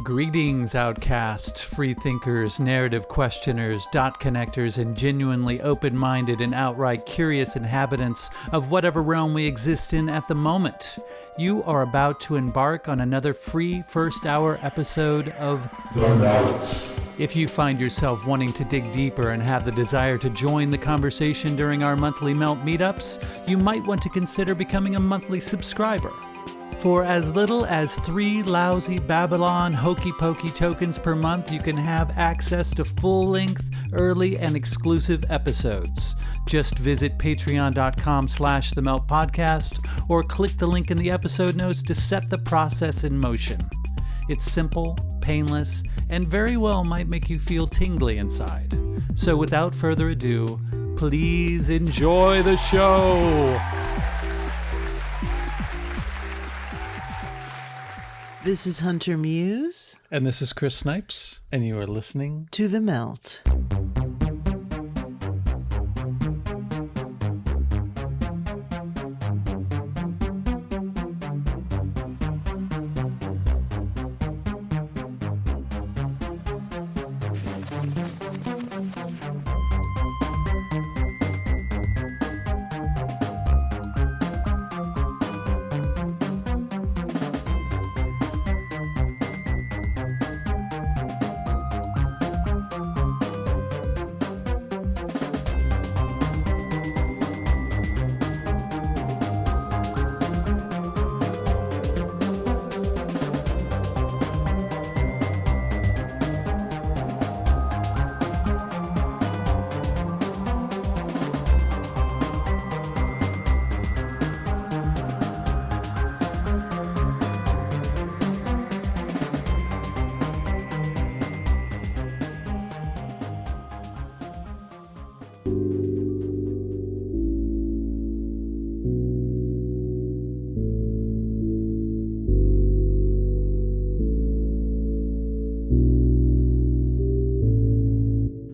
Greetings, outcasts, freethinkers, narrative questioners, dot connectors, and genuinely open-minded and outright curious inhabitants of whatever realm we exist in at the moment. You are about to embark on another free first-hour episode of The Melt. If you find yourself wanting to dig deeper and have the desire to join the conversation during our monthly Melt meetups, you might want to consider becoming a monthly subscriber. For as little as 3 lousy Babylon hokey-pokey tokens per month, you can have access to full-length, early, and exclusive episodes. Just visit patreon.com/themeltpodcast or click the link in the episode notes to set the process in motion. It's simple, painless, and very well might make you feel tingly inside. So without further ado, please enjoy the show! This is Hunter Muse. And this is Chris Snipes, and you are listening to The Melt.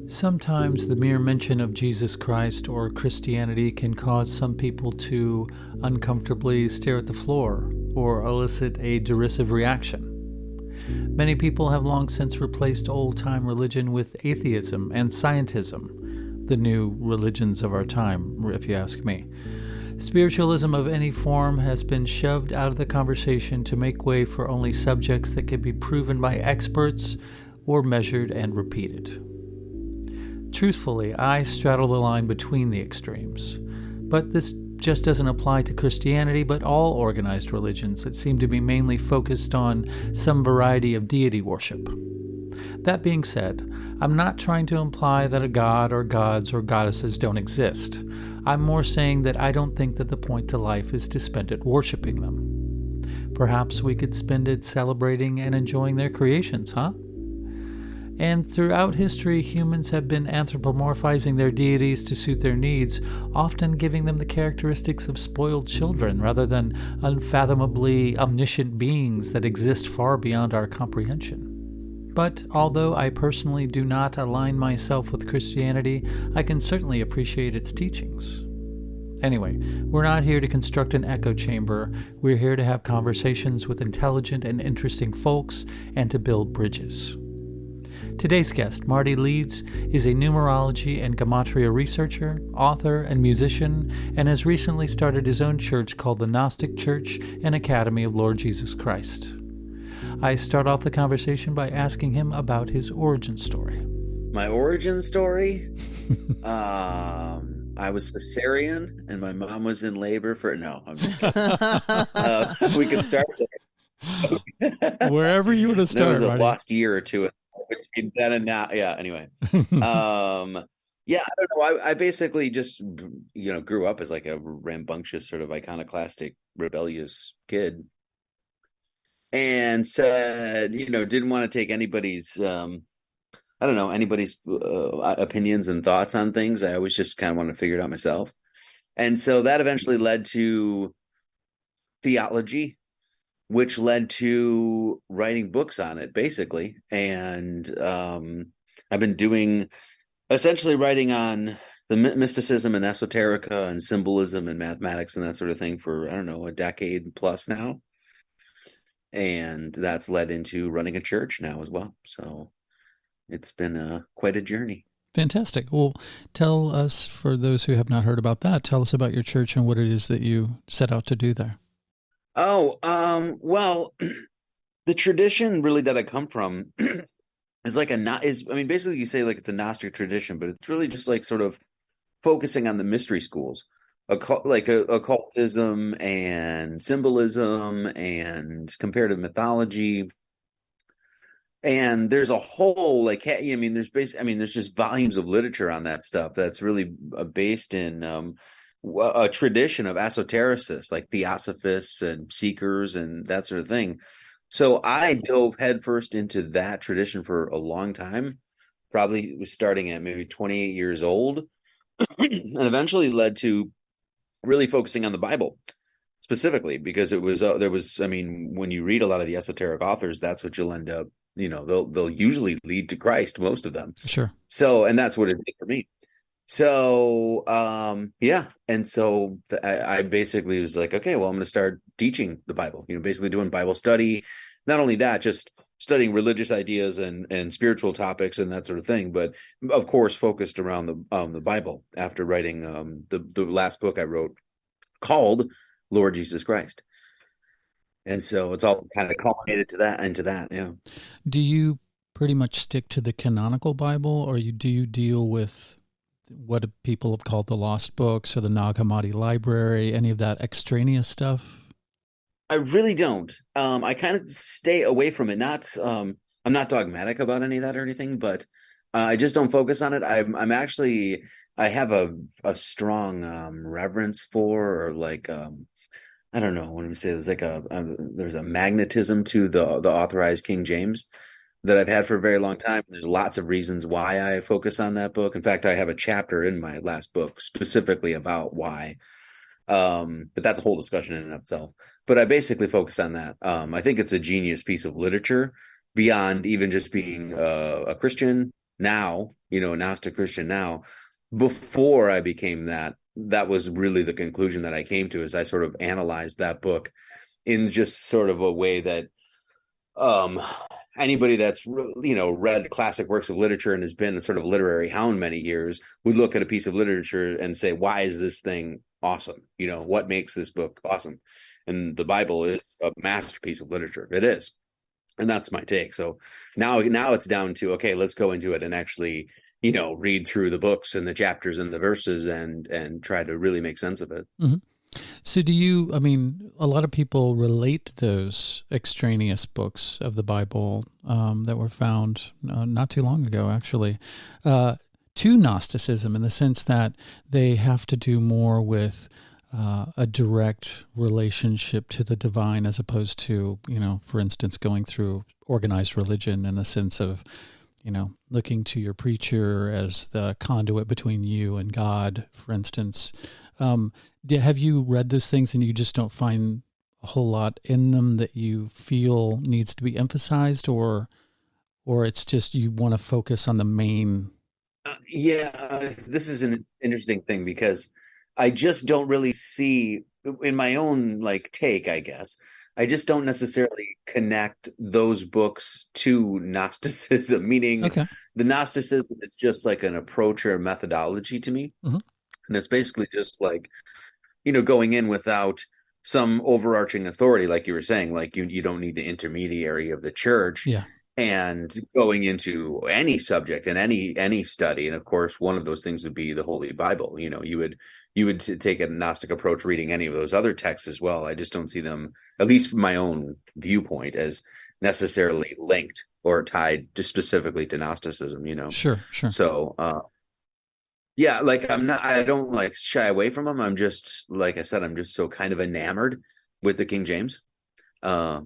Sometimes the mere mention of Jesus Christ or Christianity can cause some people to uncomfortably stare at the floor or elicit a derisive reaction. Many people have long since replaced old-time religion with atheism and scientism, the new religions of our time, if you ask me. Spiritualism of any form has been shoved out of the conversation to make way for only subjects that can be proven by experts or measured and repeated. Truthfully, I straddle the line between the extremes. But this just doesn't apply to Christianity, but all organized religions that seem to be mainly focused on some variety of deity worship. That being said, I'm not trying to imply that a god or gods or goddesses don't exist. I'm more saying that I don't think that the point to life is to spend it worshiping them. Perhaps we could spend it celebrating and enjoying their creations, huh? And throughout history, humans have been anthropomorphizing their deities to suit their needs, often giving them the characteristics of spoiled children rather than unfathomably omniscient beings that exist far beyond our comprehension. But although I personally do not align myself with Christianity, I can certainly appreciate its teachings. Anyway, we're not here to construct an echo chamber. We're here to have conversations with intelligent and interesting folks and to build bridges. Today's guest, Marty Leeds, is a numerology and gematria researcher, author, and musician, and has recently started his own church called the Gnostic Church and Academy of Lord Jesus Christ. I start off the conversation by asking him about his origin story. My origin story? I was cesarean, and my mom was in labor for... No, I'm just kidding. We could start there. Wherever you want to start, There was a Marty. lost year or two between then and now. Yeah, anyway. Yeah, I don't know. I basically just, grew up as like a rambunctious, sort of iconoclastic, rebellious kid. And said, didn't want to take anybody's, anybody's opinions and thoughts on things. I always just kind of wanted to figure it out myself. And so that eventually led to theology, which led to writing books on it, basically. And I've been essentially writing on the mysticism and esoterica and symbolism and mathematics and that sort of thing for, a decade plus now. and that's led into running a church now as well. So it's been quite a journey. Fantastic. Well, tell us, for those who have not heard about that, tell us about your church and what it is that you set out to do there. Oh, well, the tradition really that I come from is like I mean, basically you say like it's a Gnostic tradition, but it's really just like sort of focusing on the mystery schools, occultism and symbolism and comparative mythology. And there's a whole I mean, there's just volumes of literature on that stuff that's really based in a tradition of esotericists like theosophists and seekers and that sort of thing. So I dove headfirst into that tradition for a long time, probably was starting at maybe 28 years old, and eventually led to really focusing on the Bible specifically because it was there was I mean, when you read a lot of the esoteric authors, that's what you'll end up, they'll usually lead to Christ, most of them. Sure. So, and that's what it did for me. So yeah, and so I basically was like, okay, well, I'm going to start teaching the Bible, basically doing Bible study. Not only that, just studying religious ideas and spiritual topics and that sort of thing, but of course focused around the Bible after writing the last book I wrote called Lord Jesus Christ. And so it's all kind of culminated into that. Yeah. Do you pretty much stick to the canonical Bible, or do you deal with what people have called the lost books or the Nag Hammadi library, any of that extraneous stuff? I really don't. I kind of stay away from it. I'm not dogmatic about any of that or anything, but I just don't focus on it. I have a strong reverence for, or I don't know, when we say there's a magnetism to the authorized King James that I've had for a very long time. There's lots of reasons why I focus on that book. In fact, I have a chapter in my last book specifically about why. But that's a whole discussion in and of itself. But I basically focus on that. I think it's a genius piece of literature beyond even just being a Christian now, a Gnostic Christian now. Before I became that was really the conclusion that I came to, as I sort of analyzed that book in just sort of a way that um anybody that's read classic works of literature and has been a sort of literary hound many years would look at a piece of literature and say, why is this thing awesome? What makes this book awesome? And the Bible is a masterpiece of literature. It is. And that's my take. So now it's down to, okay, let's go into it and actually read through the books and the chapters and the verses and try to really make sense of it. Mm-hmm. So I mean, a lot of people relate those extraneous books of the Bible that were found not too long ago, actually, to Gnosticism, in the sense that they have to do more with a direct relationship to the divine, as opposed to, for instance, going through organized religion in the sense of, looking to your preacher as the conduit between you and God, for instance. Have you read those things and you just don't find a whole lot in them that you feel needs to be emphasized, or it's just you want to focus on the main? This is an interesting thing because I just don't really see, in my own take, I guess, I just don't necessarily connect those books to Gnosticism, meaning Okay. the Gnosticism is just like an approach or a methodology to me. Mm-hmm. And it's basically just going in without some overarching authority, like you were saying, like you don't need the intermediary of the church, Yeah. and going into any subject and any study. And of course, one of those things would be the Holy Bible. You would take a Gnostic approach reading any of those other texts as well. I just don't see them, at least from my own viewpoint, as necessarily linked or tied just specifically to Gnosticism. Sure. So yeah, I don't shy away from them. I'm just, like I said, I'm just so kind of enamored with the King James. I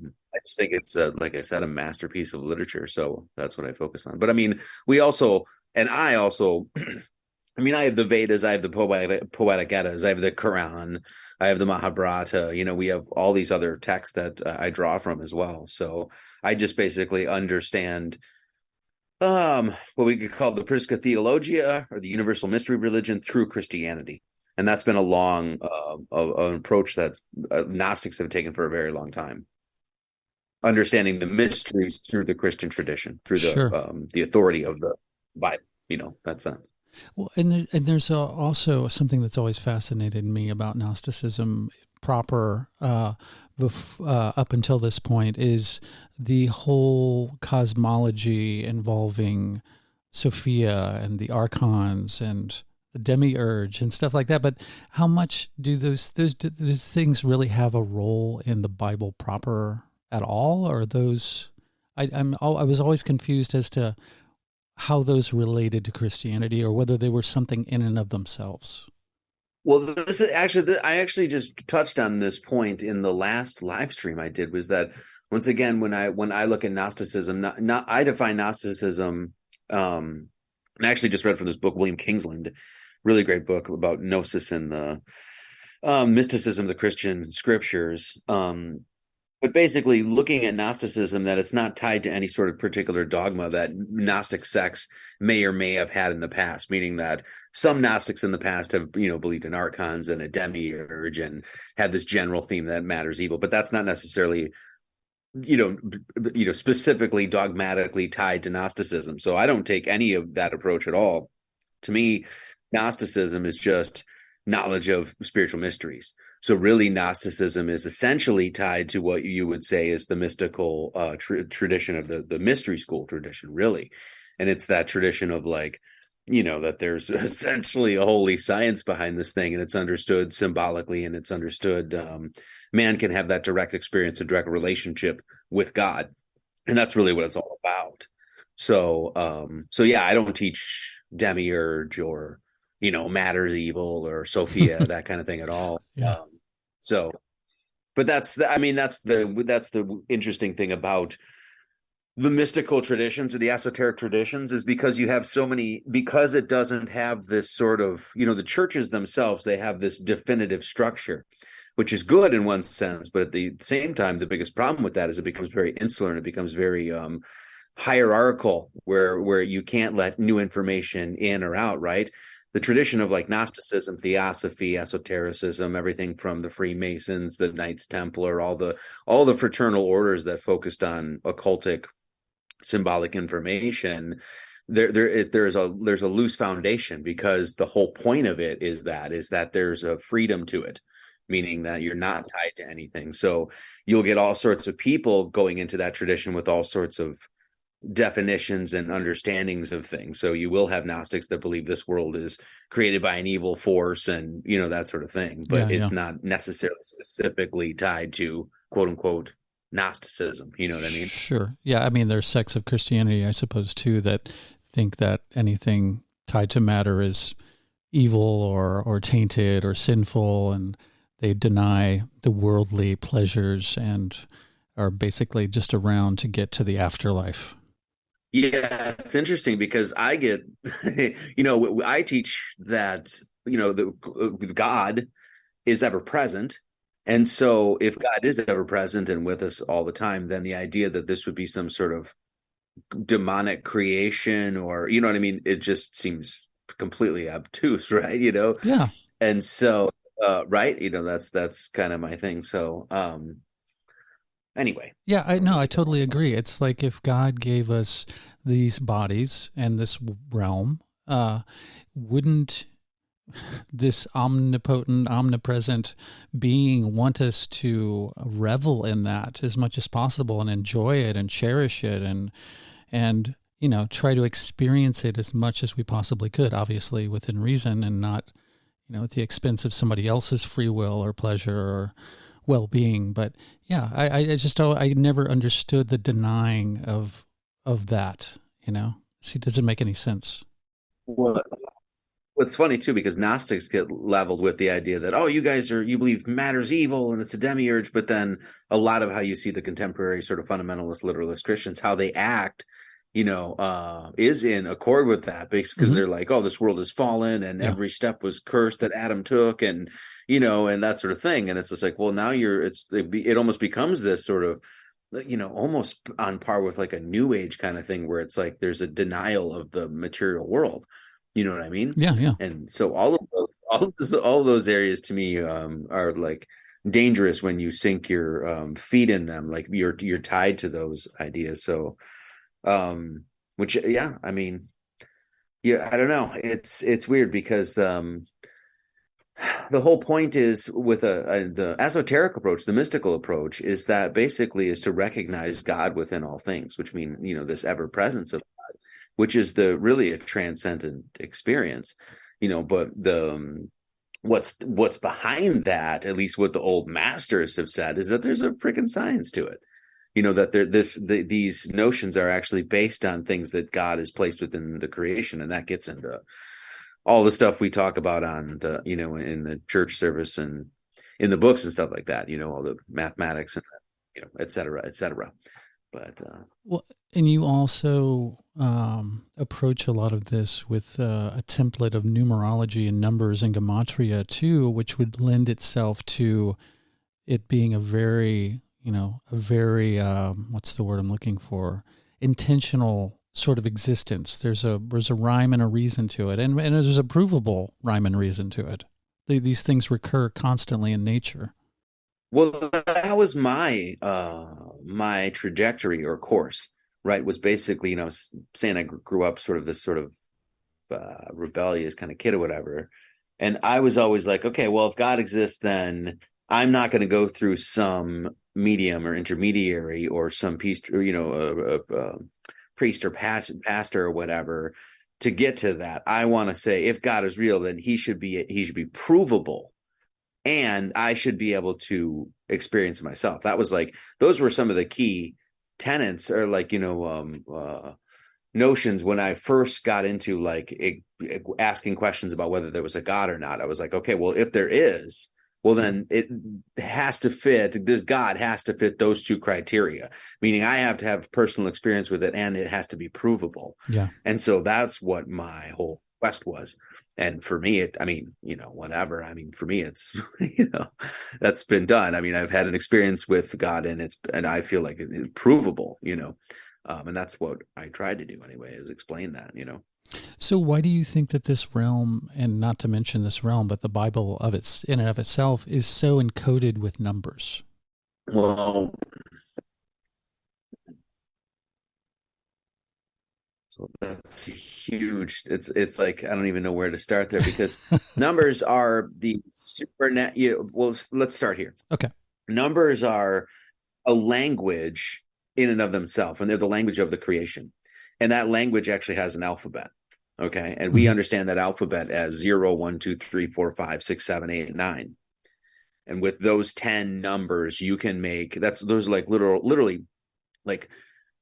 just think it's like I said, a masterpiece of literature. So that's what I focus on. But I mean, I also, I mean, I have the Vedas, I have the Poetic Eddas, I have the Quran, I have the Mahabharata. We have all these other texts that I draw from as well. So I just basically understand what we could call the Prisca Theologia, or the universal mystery religion, through Christianity. And that's been a long an approach that's Gnostics have taken for a very long time. understanding the mysteries through the Christian tradition, through Sure. the authority of the Bible. That's Well, and there's also something that's always fascinated me about Gnosticism proper, up until this point, is the whole cosmology involving Sophia and the archons and the demiurge and stuff like that. But how much do those things really have a role in the Bible proper at all? Or those? I was always confused as to how those related to Christianity, or whether they were something in and of themselves. Well, this is actually, I actually just touched on this point in the last live stream I did, was that once again, when I look at Gnosticism, I define Gnosticism, and I actually just read from this book, William Kingsland, really great book about gnosis and the mysticism of the Christian scriptures. But basically looking at Gnosticism, that it's not tied to any sort of particular dogma that Gnostic sects may or may have had in the past, meaning that some Gnostics in the past have, believed in archons and a demiurge and had this general theme that matter's evil, but that's not necessarily, specifically dogmatically tied to Gnosticism. So I don't take any of that approach at all. To me, Gnosticism is just knowledge of spiritual mysteries. So really, Gnosticism is essentially tied to what you would say is the mystical tradition of the mystery school tradition, really. And it's that tradition of that there's essentially a holy science behind this thing, and it's understood symbolically, and it's understood man can have that direct experience, a direct relationship with God. And that's really what it's all about. So yeah, I don't teach demiurge or matter's evil or Sophia, that kind of thing at all. Yeah. So, but that's the interesting thing about the mystical traditions or the esoteric traditions, is because you have so many, because it doesn't have this sort of, the churches themselves, they have this definitive structure, which is good in one sense, but at the same time, the biggest problem with that is it becomes very insular, and it becomes very hierarchical, where you can't let new information in or out, right? The tradition of Gnosticism, Theosophy, esotericism, everything from the Freemasons, the Knights Templar, all the fraternal orders that focused on occultic symbolic information, there's a loose foundation, because the whole point of it is that there's a freedom to it, meaning that you're not tied to anything. So you'll get all sorts of people going into that tradition with all sorts of definitions and understandings of things. So you will have Gnostics that believe this world is created by an evil force and that sort of thing, but it's not necessarily specifically tied to quote unquote Gnosticism. You know what I mean? Sure. Yeah. I mean, there's sects of Christianity, I suppose, too, that think that anything tied to matter is evil or tainted or sinful, and they deny the worldly pleasures and are basically just around to get to the afterlife. Yeah, it's interesting because I get, I teach that, God is ever present. And so if God is ever present and with us all the time, then the idea that this would be some sort of demonic creation, or, you know what I mean? It just seems completely obtuse, right? Yeah. And so, right. That's kind of my thing. So, anyway. Yeah, I totally agree. It's like if God gave us these bodies and this realm, wouldn't this omnipotent, omnipresent being want us to revel in that as much as possible and enjoy it and cherish it and try to experience it as much as we possibly could, obviously within reason, and not at the expense of somebody else's free will or pleasure or well-being. But yeah, I never understood the denying of that. See, it doesn't make any sense. Well, it's funny too, because Gnostics get leveled with the idea that, oh, you believe matter's evil and it's a demiurge, but then a lot of how you see the contemporary sort of fundamentalist literalist Christians, how they act, is in accord with that, because they're like, oh, this world has fallen and every step was cursed that Adam took, and and that sort of thing. And it's just like, well, now it almost becomes this sort of, almost on par with like a new age kind of thing, where it's like there's a denial of the material world. You know what I mean? Yeah, yeah. And so all of those areas to me are like dangerous when you sink your feet in them. Like you're tied to those ideas. So, which, yeah, I mean, yeah, I don't know. It's weird because the whole point is with the esoteric approach, the mystical approach, is that basically is to recognize God within all things, which mean, this ever presence of God, which is really a transcendent experience, but what's behind that, at least what the old masters have said, is that there's a freaking science to it. That these notions are actually based on things that God has placed within the creation, and that gets into all the stuff we talk about on the in the church service and in the books and stuff like that. All the mathematics and et cetera, et cetera. But well, and you also approach a lot of this with a template of numerology and numbers and gematria too, which would lend itself to it being a very what's the word I'm looking for? Intentional sort of existence. There's a rhyme and a reason to it, and there's a provable rhyme and reason to it. These things recur constantly in nature. Well, that was my my trajectory or course, right? Was basically, saying I grew up sort of this sort of rebellious kind of kid or whatever, and I was always like, okay, well, if God exists, then I'm not going to go through some medium or intermediary or some priest or priest or pastor or whatever to get to that. I want to say, if God is real, then he should be provable, and I should be able to experience it myself. That was like, those were some of the key tenets or notions when I first got into asking questions about whether there was a God or not. I was like, okay, well, if there is, well, then it has to fit. This God has to fit those two criteria, meaning I have to have personal experience with it, and it has to be provable. Yeah. And so that's what my whole quest was. And for me, whatever. I mean, for me, it's, that's been done. I mean, I've had an experience with God, and I feel like it's provable, and that's what I tried to do anyway, is explain that, So why do you think that this realm, and not to mention this realm, but the Bible in and of itself, is so encoded with numbers? Well, so that's huge. It's like, I don't even know where to start there, because numbers are the well, let's start here. Okay. Numbers are a language in and of themselves, and they're the language of the creation. And that language actually has an alphabet. Okay. And we understand that alphabet as 0, 1, 2, 3, 4, 5, 6, 7, 8, 9. And with those 10 numbers, you can make, those are like literally like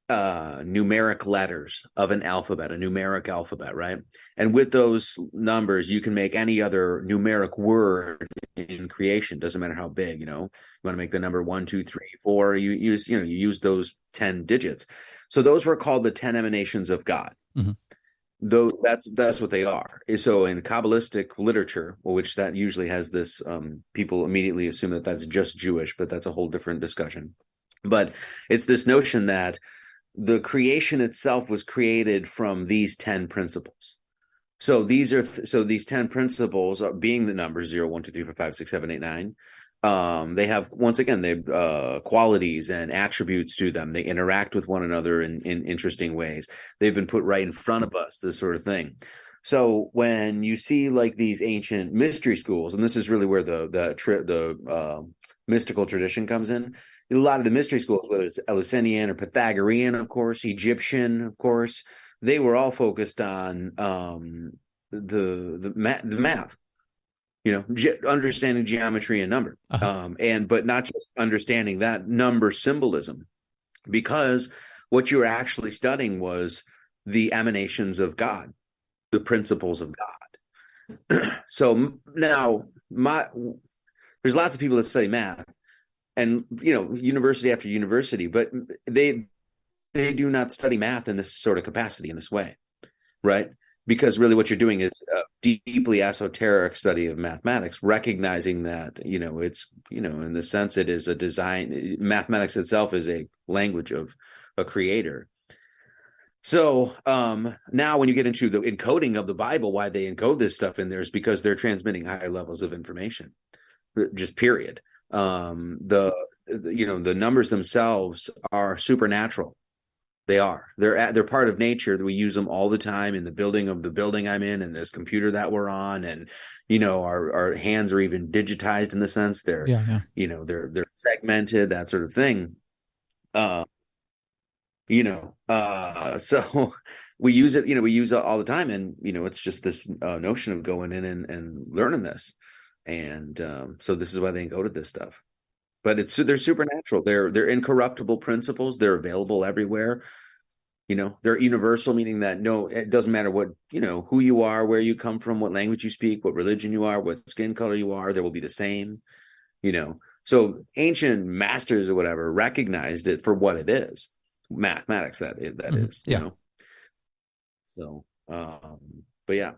numeric letters of an alphabet, a numeric alphabet, right? And with those numbers, you can make any other numeric word in creation. Doesn't matter how big, you want to make the number 1, 2, 3, 4. You use those 10 digits. So those were called the 10 emanations of God. Mm-hmm. Though that's what they are. So in Kabbalistic literature, which that usually has this, people immediately assume that that's just Jewish, but that's a whole different discussion. But it's this notion that the creation itself was created from these 10 principles. So these 10 principles are being the numbers 0, 1, 2, 3, 4, 5, 6, 7, 8, 9. They have, once again, they qualities and attributes to them. They interact with one another in interesting ways. They've been put right in front of us, this sort of thing. So when you see like these ancient mystery schools, and this is really where the mystical tradition comes in. A lot of the mystery schools, whether it's Eleusinian or Pythagorean, of course, Egyptian, of course, they were all focused on the math. Understanding geometry and number, but not just understanding that number symbolism, because what you were actually studying was the emanations of God, the principles of God. So now there's lots of people that study math, and university after university, but they do not study math in this sort of capacity, in this way, right? Because really what you're doing is a deeply esoteric study of mathematics, recognizing that, it's, in the sense it is a design. Mathematics itself is a language of a creator. So now when you get into the encoding of the Bible, why they encode this stuff in there is because they're transmitting higher levels of information, just period. The numbers themselves are supernatural. They are. They're part of nature. We use them all the time in the building of the building I'm in, and this computer that we're on, and our hands are even digitized in the sense they're Yeah, yeah. they're segmented, that sort of thing. Uh, so we use it. We use it all the time, and it's just this notion of going in and learning this, and so this is why they encoded this stuff. But they're supernatural. They're incorruptible principles. They're available everywhere. They're universal, meaning that no, it doesn't matter what, who you are, where you come from, what language you speak, what religion you are, what skin color you are, they will be the same, So ancient masters or whatever recognized it for what it is. Mathematics, that is, Yeah. So, but yeah,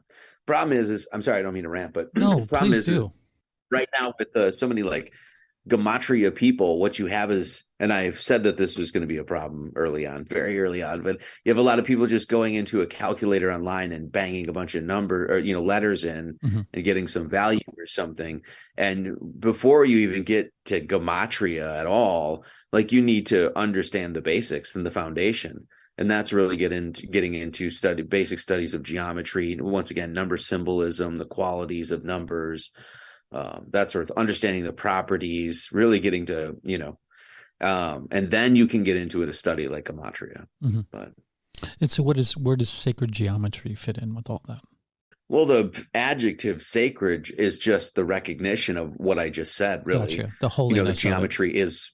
problem is I'm sorry, I don't mean to rant, but No, problem please is do. right now with so many like gematria people, what you have is, and I've said that this was going to be a problem early on, very early on, but you have a lot of people just going into a calculator online and banging a bunch of letters in Mm-hmm. and getting some value or something. And before you even get to gematria at all, like you need to understand the basics and the foundation. And that's really getting into basic studies of geometry. Once again, number symbolism, the qualities of numbers, that sort of understanding the properties, really getting to, and then you can get into a study like gematria. Mm-hmm. But And so where does sacred geometry fit in with all that? well, the adjective sacred is just the recognition of what I just said, really. Gotcha. The The holiness of it. geometry is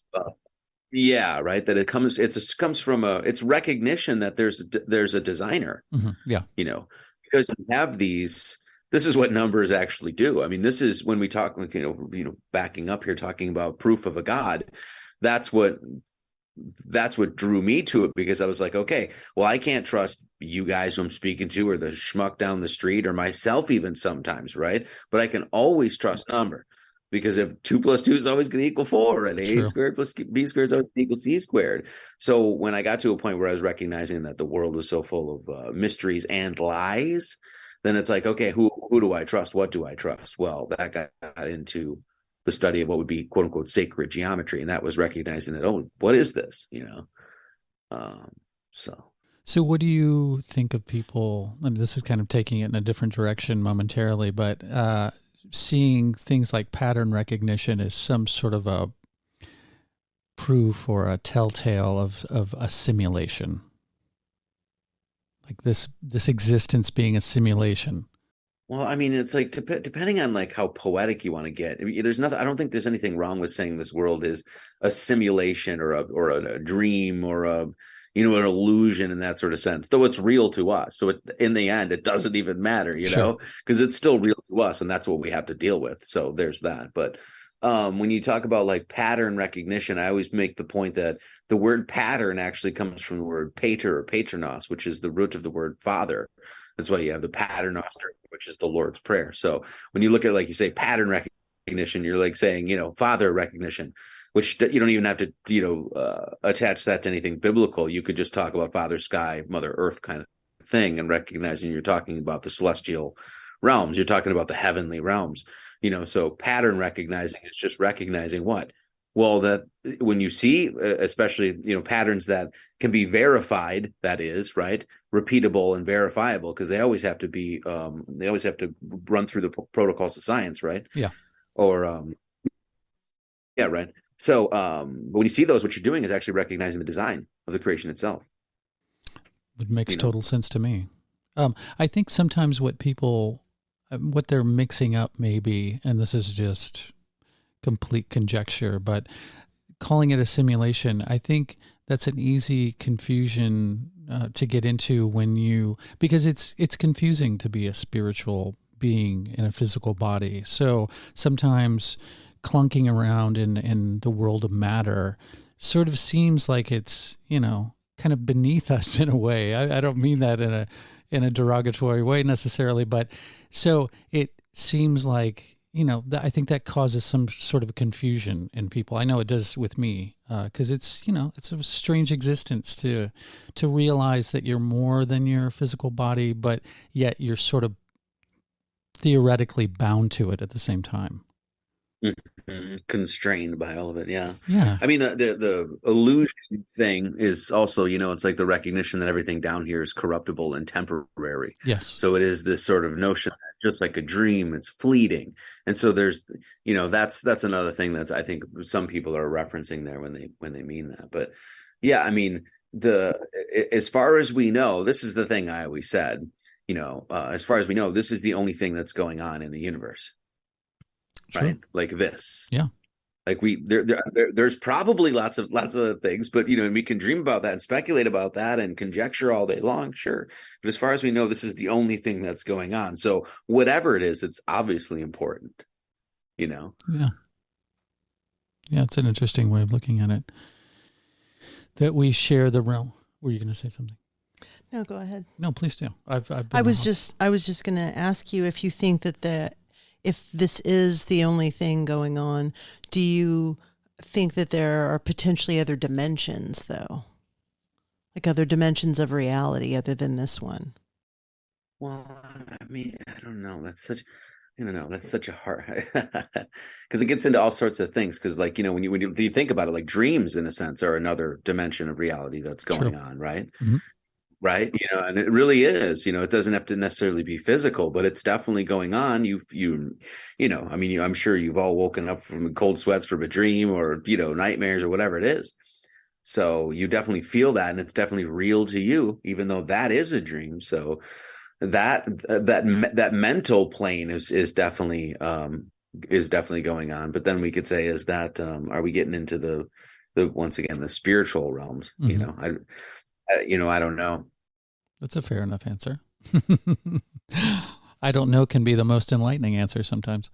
yeah, right. That comes from it's recognition that there's a designer, Mm-hmm. Yeah. Because you have these. This is what numbers actually do. I mean, this is when we talk, backing up here, talking about proof of a God. That's what drew me to it, because I was like, okay, well, I can't trust you guys who I'm speaking to, or the schmuck down the street, or myself even sometimes, right? But I can always trust number, because if 2 + 2 is always going to equal 4, and A True. squared plus B squared is always going to equal C squared. So when I got to a point where I was recognizing that the world was so full of mysteries and lies, then it's like, okay, who do I trust? What do I trust? Well, that got into the study of what would be quote unquote sacred geometry, and that was recognizing that, oh, what is this? So So what do you think of people? I mean, this is kind of taking it in a different direction momentarily, but seeing things like pattern recognition as some sort of a proof or a telltale of a simulation, like this existence being a simulation. well, I mean, it's like depending on like how poetic you want to get. I mean, there's nothing. I don't think there's anything wrong with saying this world is a simulation or a dream or an illusion in that sort of sense. Though it's real to us, so in the end, it doesn't even matter, Sure. because it's still real to us, and that's what we have to deal with. So there's that. But when you talk about like pattern recognition, I always make the point that the word pattern actually comes from the word pater or paternos, which is the root of the word father. That's why you have the paternoster, which is the Lord's Prayer. So when you look at, like you say, pattern recognition, you're like saying, Father recognition, which you don't even have to, attach that to anything biblical. You could just talk about Father Sky, Mother Earth kind of thing, and recognizing you're talking about the celestial realms. You're talking about the heavenly realms. So pattern recognizing is just recognizing what? Well, that when you see, especially, patterns that can be verified, that is, right, repeatable and verifiable, because they always have to be, they always have to run through the protocols of science, right? Yeah. Or, yeah, right. So, when you see those, what you're doing is actually recognizing the design of the creation itself. It makes total sense to me. I think sometimes what they're mixing up maybe, and this is just complete conjecture, but calling it a simulation, I think that's an easy confusion to get into because it's confusing to be a spiritual being in a physical body. So sometimes clunking around in the world of matter sort of seems like it's, kind of beneath us in a way. I don't mean that in a derogatory way necessarily, but so it seems like, I think that causes some sort of confusion in people. I know it does with me, because it's a strange existence to realize that you're more than your physical body, but yet you're sort of theoretically bound to it at the same time. Constrained by all of it. Yeah. Yeah. I mean, the illusion thing is also, it's like the recognition that everything down here is corruptible and temporary. Yes. So it is this sort of notion that just like a dream, it's fleeting. And so there's, that's another thing that I think some people are referencing there when they mean that. But yeah, I mean, as far as we know, this is the thing I always said, as far as we know, this is the only thing that's going on in the universe. Sure. Right? Like this. Yeah. Like there's probably lots of other things, but and we can dream about that and speculate about that and conjecture all day long, sure. But as far as we know, this is the only thing that's going on. So whatever it is, it's obviously important, Yeah. Yeah, it's an interesting way of looking at it. That we share the realm. Were you going to say something? No, go ahead. No, please do. I was just going to ask you if you think that if this is the only thing going on, do you think that there are potentially other dimensions, though? Like other dimensions of reality other than this one? Well, I mean, I don't know. That's such a hard, because it gets into all sorts of things. Because like, when you think about it, like dreams in a sense are another dimension of reality that's going on, right? Mm-hmm. Right. And it really is, it doesn't have to necessarily be physical, but it's definitely going on. I mean, I'm sure you've all woken up from cold sweats from a dream or, nightmares or whatever it is. So you definitely feel that, and it's definitely real to you, even though that is a dream. So that mental plane is definitely going on. But then we could say, is that, are we getting into the once again, the spiritual realms? Mm-hmm. I don't know. That's a fair enough answer. I don't know can be the most enlightening answer sometimes.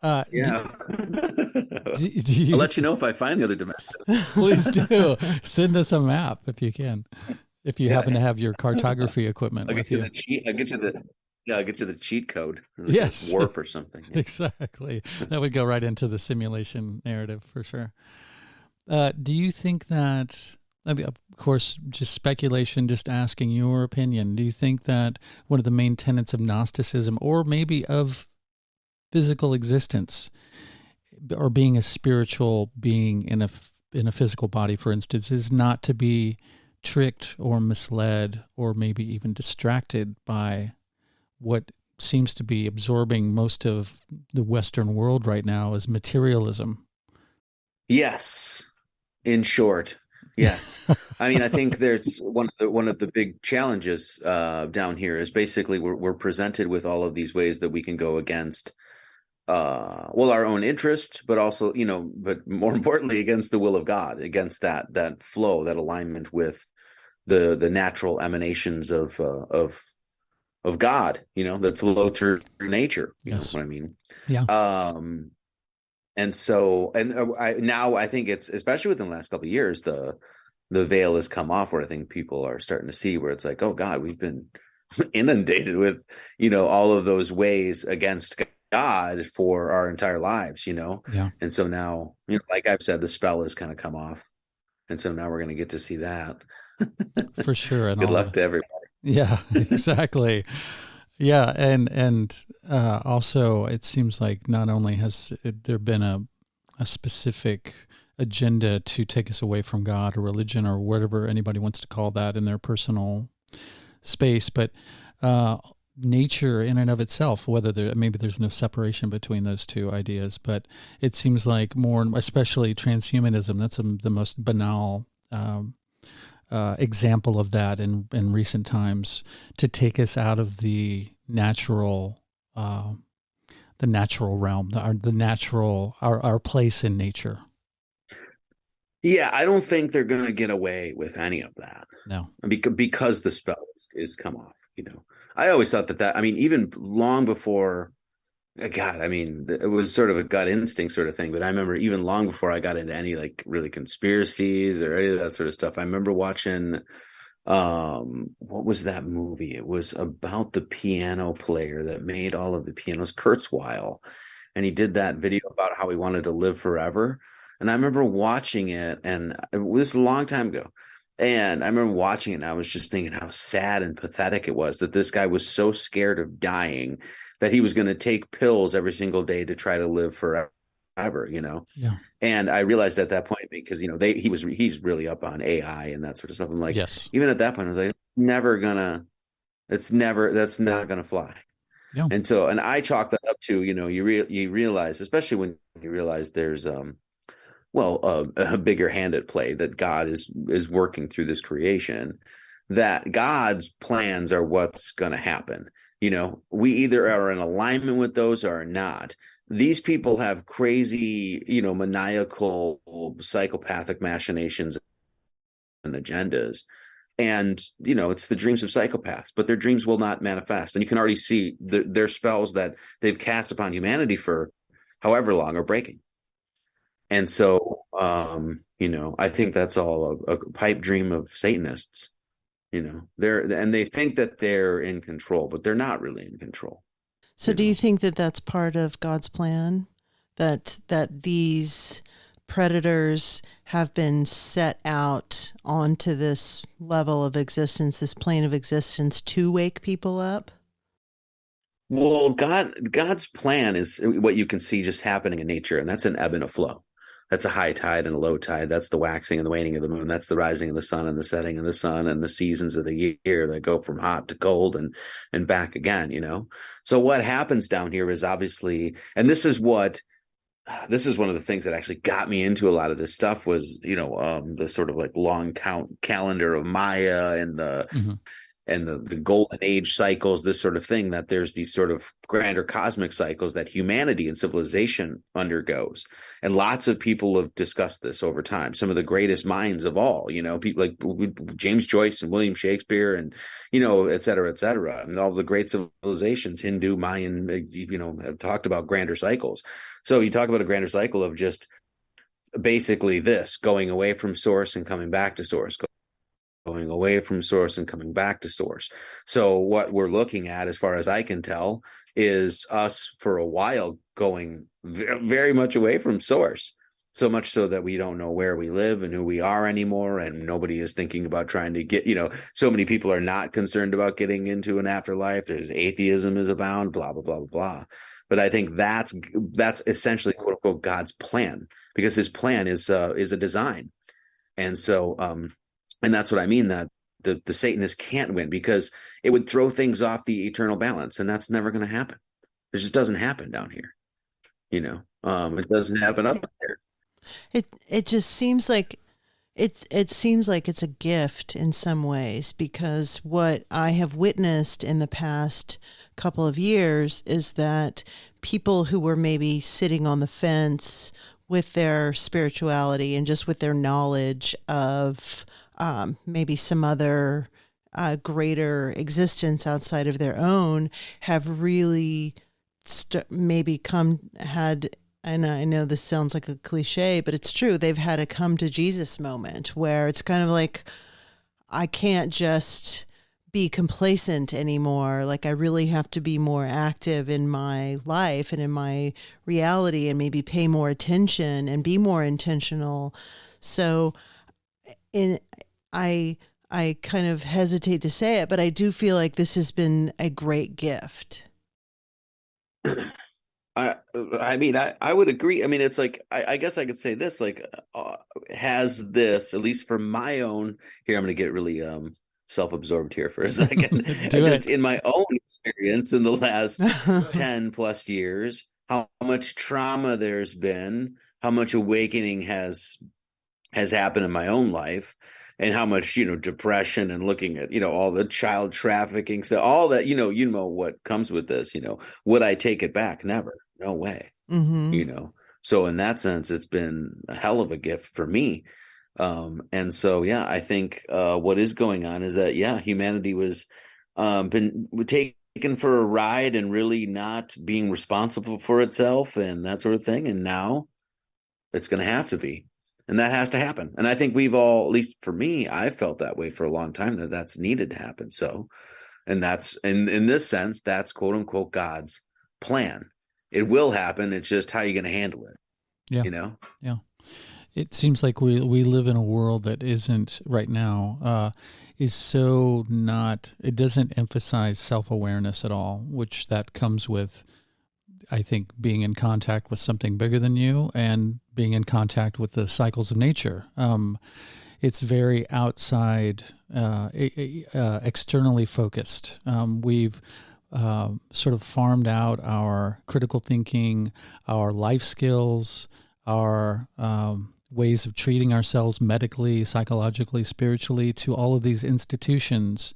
Yeah. I'll let you know if I find the other dimension. Please do. Send us a map if you can. If you happen to have your cartography equipment with you. I'll get you the cheat code. Yes. Warp or something. Yeah. Exactly. That would go right into the simulation narrative for sure. Do you think that, I mean, of course, just speculation, just asking your opinion. Do you think that one of the main tenets of Gnosticism, or maybe of physical existence, or being a spiritual being in a physical body, for instance, is not to be tricked or misled or maybe even distracted by what seems to be absorbing most of the Western world right now as materialism? Yes. In short, yes. I mean, I think there's one of the big challenges down here is basically we're presented with all of these ways that we can go against our own interest, but also, but more importantly, against the will of God, against that flow, that alignment with the natural emanations of God, that flow through nature. You Yes. know what I mean? Yeah. And so, I think it's, especially within the last couple of years, the veil has come off, where I think people are starting to see where it's like, oh God, we've been inundated with, all of those ways against God for our entire lives, Yeah. And so now, like I've said, the spell has kind of come off. And so now we're going to get to see that. For sure. And good luck to everybody. Yeah, exactly. Yeah. And also it seems like not only has there been a specific agenda to take us away from God or religion or whatever anybody wants to call that in their personal space, but nature in and of itself, whether maybe there's no separation between those two ideas, but it seems like more, especially transhumanism, that's the most banal example of that in recent times, to take us out of the natural realm, our place in nature. Yeah, I don't think they're going to get away with any of that. No, because the spell is come off. I always thought that. I mean, even long before, God, I mean, it was sort of a gut instinct sort of thing. But I remember even long before I got into any like really conspiracies or any of that sort of stuff, I remember watching, what was that movie? It was about the piano player that made all of the pianos, Kurzweil, and he did that video about how he wanted to live forever. And I remember watching it, and it was a long time ago. And I remember watching it and I was just thinking how sad and pathetic it was that this guy was so scared of dying that he was going to take pills every single day to try to live forever, you know? Yeah. And I realized at that point, because, you know, he's really up on AI and that sort of stuff. I'm like, Yes. even at that point, I was like, that's not gonna fly. Yeah. And so, and I chalk that up to, you know, you realize, especially when you realize there's a bigger hand at play, that God is working through this creation, that God's plans are what's going to happen. You know, we either are in alignment with those or not. These people have crazy, you know, maniacal, psychopathic machinations and agendas. And, you know, it's the dreams of psychopaths, but their dreams will not manifest. And you can already see their spells that they've cast upon humanity for however long are breaking. And so, you know, I think that's all a pipe dream of Satanists. You know, they think that they're in control, but they're not really in control. So You do you know, think that that's part of God's plan, that these predators have been set out onto this level of existence, this plane of existence, to wake people up? well, God's plan is what you can see just happening in nature, and that's an ebb and a flow. That's a high tide and a low tide. That's the waxing and the waning of the moon. That's the rising of the sun and the setting of the sun, and the seasons of the year that go from hot to cold and back again, you know. So what happens down here is obviously, and this is one of the things that actually got me into a lot of this stuff was, you know, the sort of like long count calendar of Maya and the Mm-hmm. the golden age cycles, this sort of thing, that there's these sort of grander cosmic cycles that humanity and civilization undergoes. And lots of people have discussed this over time. Some of the greatest minds of all, you know, people like James Joyce and William Shakespeare and, you know, et cetera, and all the great civilizations, Hindu, Mayan, you know, have talked about grander cycles. So you talk about a grander cycle of just basically this going away from source and coming back to source, going away from source and coming back to source. So what we're looking at, as far as I can tell, is us for a while going very much away from source. So much so that we don't know where we live and who we are anymore. And nobody is thinking about trying to get, you know, so many people are not concerned about getting into an afterlife. There's atheism is abound, blah, blah, blah, blah, blah. But I think that's essentially, quote unquote, God's plan, because his plan is a design. And so, and that's what I mean, that the Satanists can't win, because it would throw things off the eternal balance, and that's never going to happen. It just doesn't happen down here, you know. It doesn't happen up there. It just seems like it seems like it's a gift in some ways, because what I have witnessed in the past couple of years is that people who were maybe sitting on the fence with their spirituality and just with their knowledge of maybe some other greater existence outside of their own have really maybe had, and I know this sounds like a cliche, but it's true, they've had a come to Jesus moment where it's kind of like, I can't just be complacent anymore. Like, I really have to be more active in my life and in my reality, and maybe pay more attention and be more intentional. So in I kind of hesitate to say it, but I do feel like this has been a great gift. I mean, I would agree. I mean, it's like, I guess I could say this, like, has this, at least for my own, here, I'm going to get really self-absorbed here for a second. Do Just it. in my own experience in the last 10 plus years, how much trauma there's been, how much awakening has happened in my own life, and how much, you know, depression, and looking at, you know, all the child trafficking stuff, all that, you know what comes with this, you know. Would I take it back? Never. No way. Mm-hmm. You know. So in that sense, it's been a hell of a gift for me. And so, yeah, I think what is going on is that, yeah, humanity was been taken for a ride and really not being responsible for itself and that sort of thing. And now it's going to have to be. And that has to happen. And I think we've all, at least for me, I felt that way for a long time, that that's needed to happen. So, and that's, in this sense, that's quote unquote God's plan. It will happen. It's just how you're going to handle it, Yeah. you know? Yeah. It seems like we live in a world that isn't right now is so not. It doesn't emphasize self-awareness at all, which that comes with, I think, being in contact with something bigger than you and being in contact with the cycles of nature. It's very outside, externally focused. We've sort of farmed out our critical thinking, our life skills, our ways of treating ourselves medically, psychologically, spiritually to all of these institutions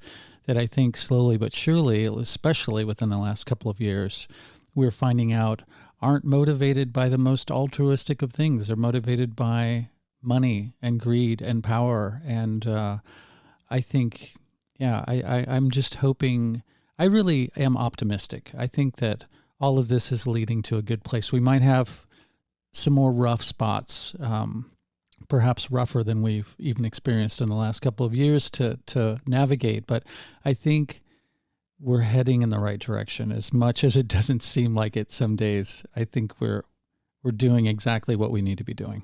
that I think slowly but surely, especially within the last couple of years, we're finding out aren't motivated by the most altruistic of things. They're motivated by money and greed and power. And I think, I'm just hoping, I really am optimistic. I think that all of this is leading to a good place. We might have some more rough spots, perhaps rougher than we've even experienced in the last couple of years to navigate. But I think we're heading in the right direction. As much as it doesn't seem like it some days, I think we're doing exactly what we need to be doing.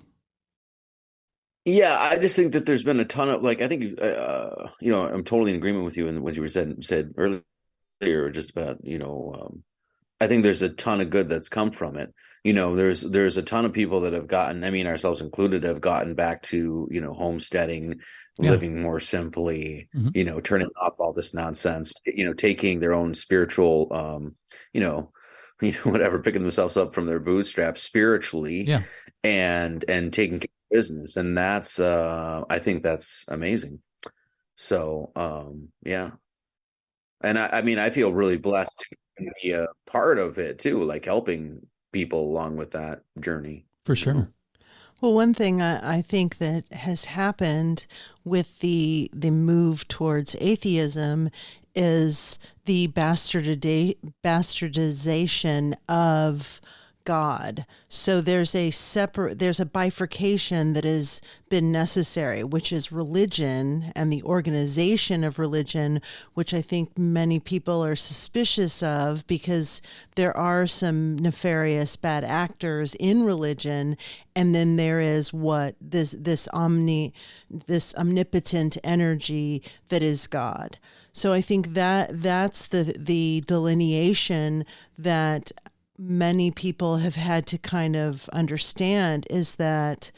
Yeah, I just think that there's been a ton of like I think I'm totally in agreement with you in what you were said earlier, just about I think there's a ton of good that's come from it. There's a ton of people that have gotten, I mean, ourselves included, have gotten back to, homesteading, Yeah. living more simply, Mm-hmm. turning off all this nonsense, taking their own spiritual, whatever, picking themselves up from their bootstraps spiritually Yeah. and taking care of business. And that's, I think that's amazing. So, yeah. And I mean, I feel really blessed to be a part of it too, like helping people along with that journey. For sure. Well, one thing I think that has happened with the move towards atheism is the bastardization of God. So there's a bifurcation that has been necessary, which is religion and the organization of religion, which I think many people are suspicious of because there are some nefarious bad actors in religion. And then there is this omnipotent energy that is God. So I think that's the delineation that many people have had to kind of understand, is that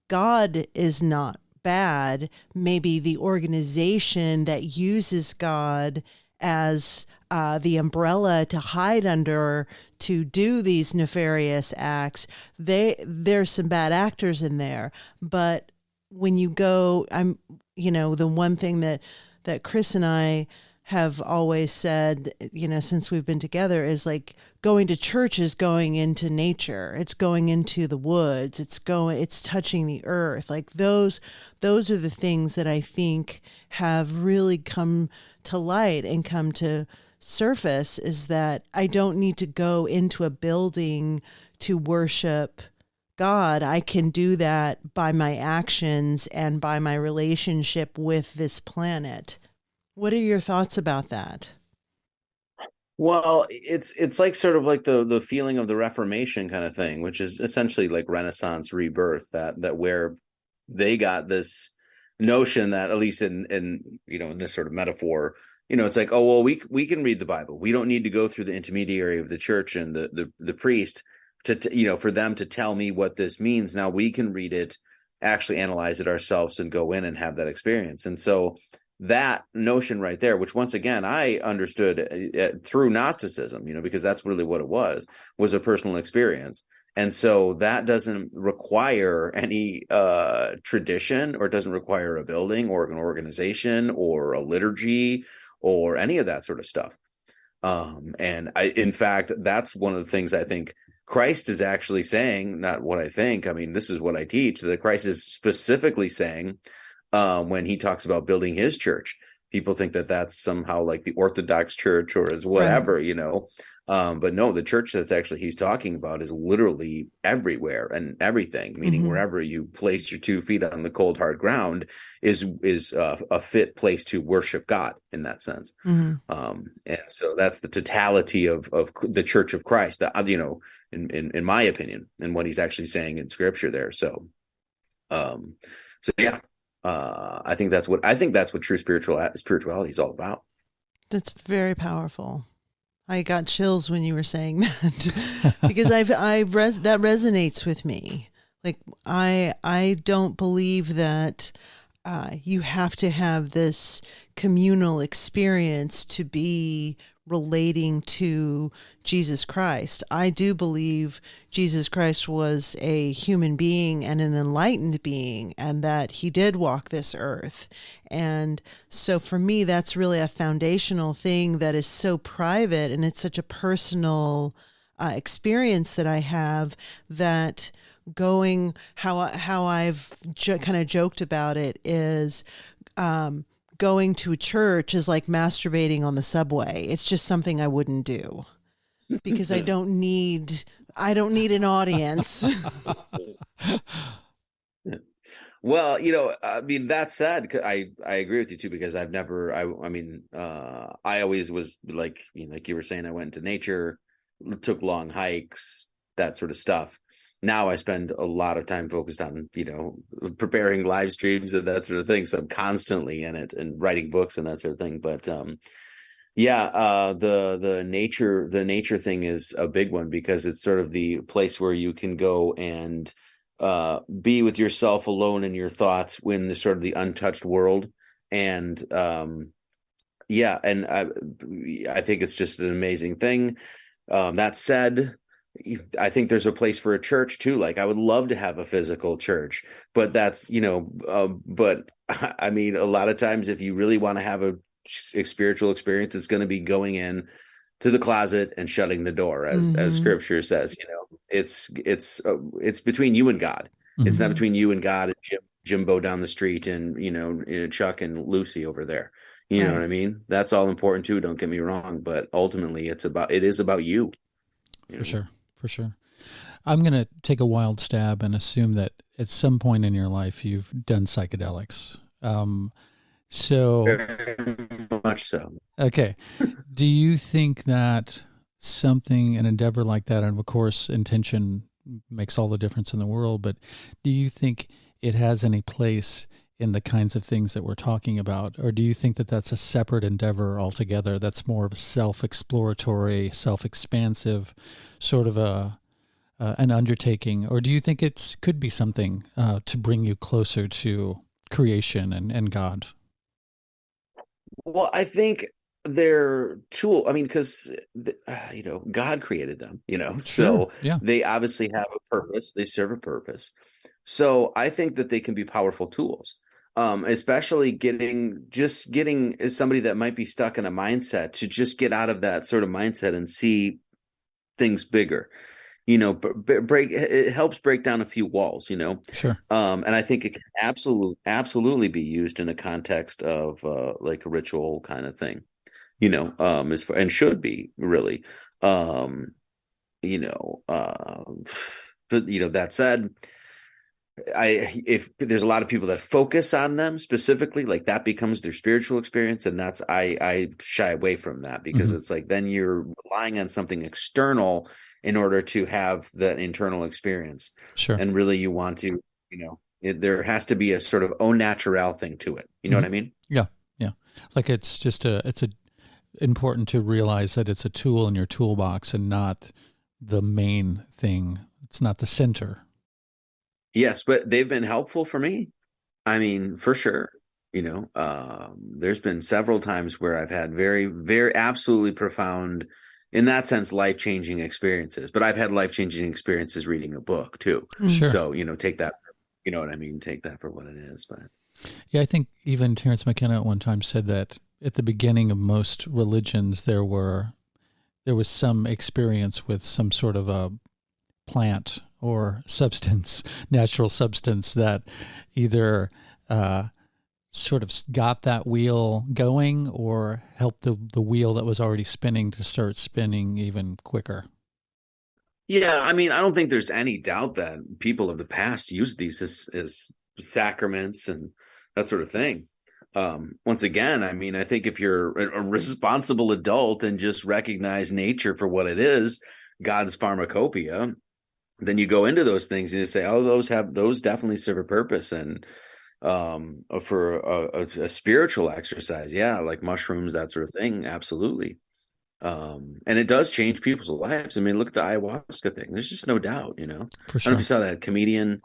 God is not bad. Maybe the organization that uses God as the umbrella to hide under to do these nefarious acts, there's some bad actors in there. But when you go, the one thing that Chris and I have always said, since we've been together, is like going to church is going into nature. It's going into the woods. It's touching the earth. Like those are the things that I think have really come to light and come to surface, is that I don't need to go into a building to worship God. I can do that by my actions and by my relationship with this planet. What are your thoughts about that? Well, it's like sort of like the feeling of the Reformation kind of thing, which is essentially like Renaissance rebirth, that where they got this notion that, at least in this sort of metaphor, it's like, oh well, we can read the Bible. We don't need to go through the intermediary of the church and the priest to for them to tell me what this means. Now we can read it, actually analyze it ourselves, and go in and have that experience. And so that notion right there, which once again I understood through Gnosticism, because that's really what it was a personal experience. And so that doesn't require any tradition, or it doesn't require a building or an organization or a liturgy or any of that sort of stuff. And in fact, that's one of the things I think Christ is actually saying, not what I think. I mean, this is what I teach, that Christ is specifically saying, when he talks about building his church. People think that that's somehow like the Orthodox church or is whatever, Right. But no, the church that's actually he's talking about is literally everywhere and everything, meaning Mm-hmm. wherever you place your 2 feet on the cold, hard ground is a fit place to worship God in that sense. Mm-hmm. And so that's the totality of the Church of Christ, that, in my opinion, and what he's actually saying in Scripture there. So Um, so yeah, I think that's what true spirituality is all about. That's very powerful. I got chills when you were saying that because that resonates with me. Like I don't believe that you have to have this communal experience to be relating to Jesus Christ. I do believe Jesus Christ was a human being and an enlightened being, and that he did walk this earth. And so for me, that's really a foundational thing that is so private, and it's such a personal experience that I have, that going how I've kind of joked about it is going to a church is like masturbating on the subway. It's just something I wouldn't do because I don't need an audience. Well, I mean, that said, I agree with you too, because I've never, I mean, I always was like you were saying, I went into nature, took long hikes, that sort of stuff. Now I spend a lot of time focused on, preparing live streams and that sort of thing. So I'm constantly in it and writing books and that sort of thing. But yeah, the nature thing is a big one, because it's sort of the place where you can go and be with yourself alone in your thoughts when the sort of the untouched world. And yeah, and I think it's just an amazing thing. That said, I think there's a place for a church too. Like, I would love to have a physical church, but that's, but I mean, a lot of times if you really want to have a spiritual experience, it's going to be going in to the closet and shutting the door, as scripture says. It's between you and God. It's not between you and God and Jimbo down the street and Chuck and Lucy over there. You know what I mean? That's all important too, don't get me wrong, but ultimately it is about you. For sure. I'm going to take a wild stab and assume that at some point in your life you've done psychedelics. So Very much so. okay. Do you think that an endeavor like that, and of course intention makes all the difference in the world, but do you think it has any place in the kinds of things that we're talking about? Or do you think that that's a separate endeavor altogether, that's more of a self-exploratory, self-expansive sort of an undertaking? Or do you think it could be something to bring you closer to creation and God? Well, I think they're tool. I mean, because God created them. Sure. So Yeah. they obviously have a purpose. They serve a purpose. So I think that they can be powerful tools. Especially getting as somebody that might be stuck in a mindset, to just get out of that sort of mindset and see things bigger. It helps break down a few walls. Sure. And I think it can absolutely be used in a context of like a ritual kind of thing. And should be really. Um, but that said, if there's a lot of people that focus on them specifically, like that becomes their spiritual experience, and that's I shy away from that, because it's like then you're relying on something external in order to have that internal experience. Sure. And really you want to, there has to be a sort of au naturel thing to it. You know what I mean? Yeah. Yeah. Like it's important to realize that it's a tool in your toolbox and not the main thing. It's not the center. Yes, but they've been helpful for me. I mean, for sure. There's been several times where I've had very, very absolutely profound, in that sense, life-changing experiences. But I've had life-changing experiences reading a book too. Sure. So, take that, you know what I mean? Take that for what it is. But yeah, I think even Terence McKenna at one time said that at the beginning of most religions, there was some experience with some sort of a plant or substance, natural substance, that either sort of got that wheel going or helped the wheel that was already spinning to start spinning even quicker. yeah, I mean, I don't think there's any doubt that people of the past used these as sacraments and that sort of thing. Once again, I mean, I think if you're a responsible adult and just recognize nature for what it is, God's pharmacopoeia, then you go into those things and you say, oh, those definitely serve a purpose. And for a spiritual exercise, yeah, like mushrooms, that sort of thing, absolutely. And it does change people's lives. I mean, look at the ayahuasca thing. There's just no doubt, you know. For I don't know if you sure. saw that comedian.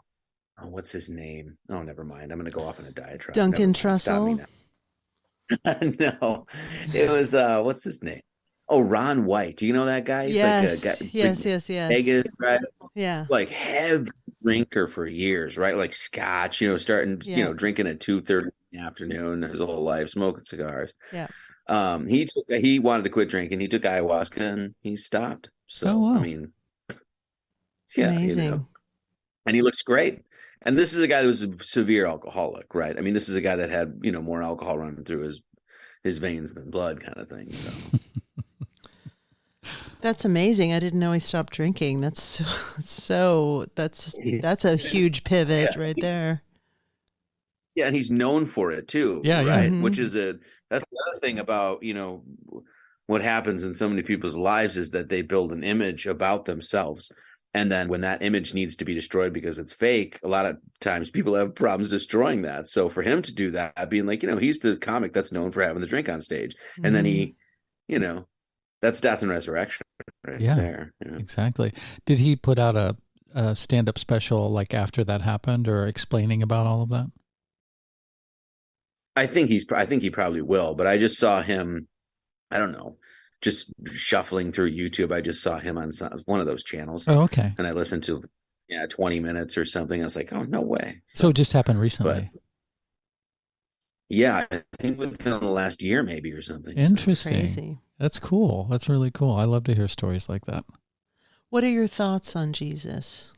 Oh, what's his name? Oh, never mind. I'm going to go off on a diatribe. Never Duncan mind. Stop me Trussell. now. No, it was what's his name? Oh, Ron White. Do you know that guy? He's like a guy, Yes, big yes, yes, yes. Vegas guy, Yeah, like heavy drinker for years, right? Like scotch, starting, yeah, drinking at 2:30 in the afternoon his whole life, smoking cigars. yeah. He wanted to quit drinking. He took ayahuasca and he stopped. Oh, So, I wow. mean, It's yeah, amazing. and he looks great. And this is a guy that was a severe alcoholic, right? I mean, this is a guy that had, more alcohol running through his veins than blood kind of thing. So, That's amazing. I didn't know he stopped drinking. That's so, that's a huge pivot yeah. right there. Yeah, and he's known for it too, Yeah, yeah. right? Hmm. Which is that's the other thing about, what happens in so many people's lives is that they build an image about themselves. And then when that image needs to be destroyed because it's fake, a lot of times people have problems destroying that. So for him to do that, being like, he's the comic that's known for having the drink on stage. And then Hmm. he, you know, that's death and resurrection right Yeah, there. exactly. Did he put out a stand-up special like after that happened or explaining about all of that? I think he probably will, but I just saw him, I don't know, just shuffling through YouTube. I just saw him on one of those channels, Oh, okay. and I listened to 20 minutes or something. I was like, oh, no way. So it So, just happened but recently. yeah, I think within the last year maybe or something. So, Interesting. Crazy. That's cool. That's really cool. I love to hear stories like that. What are your thoughts on Jesus?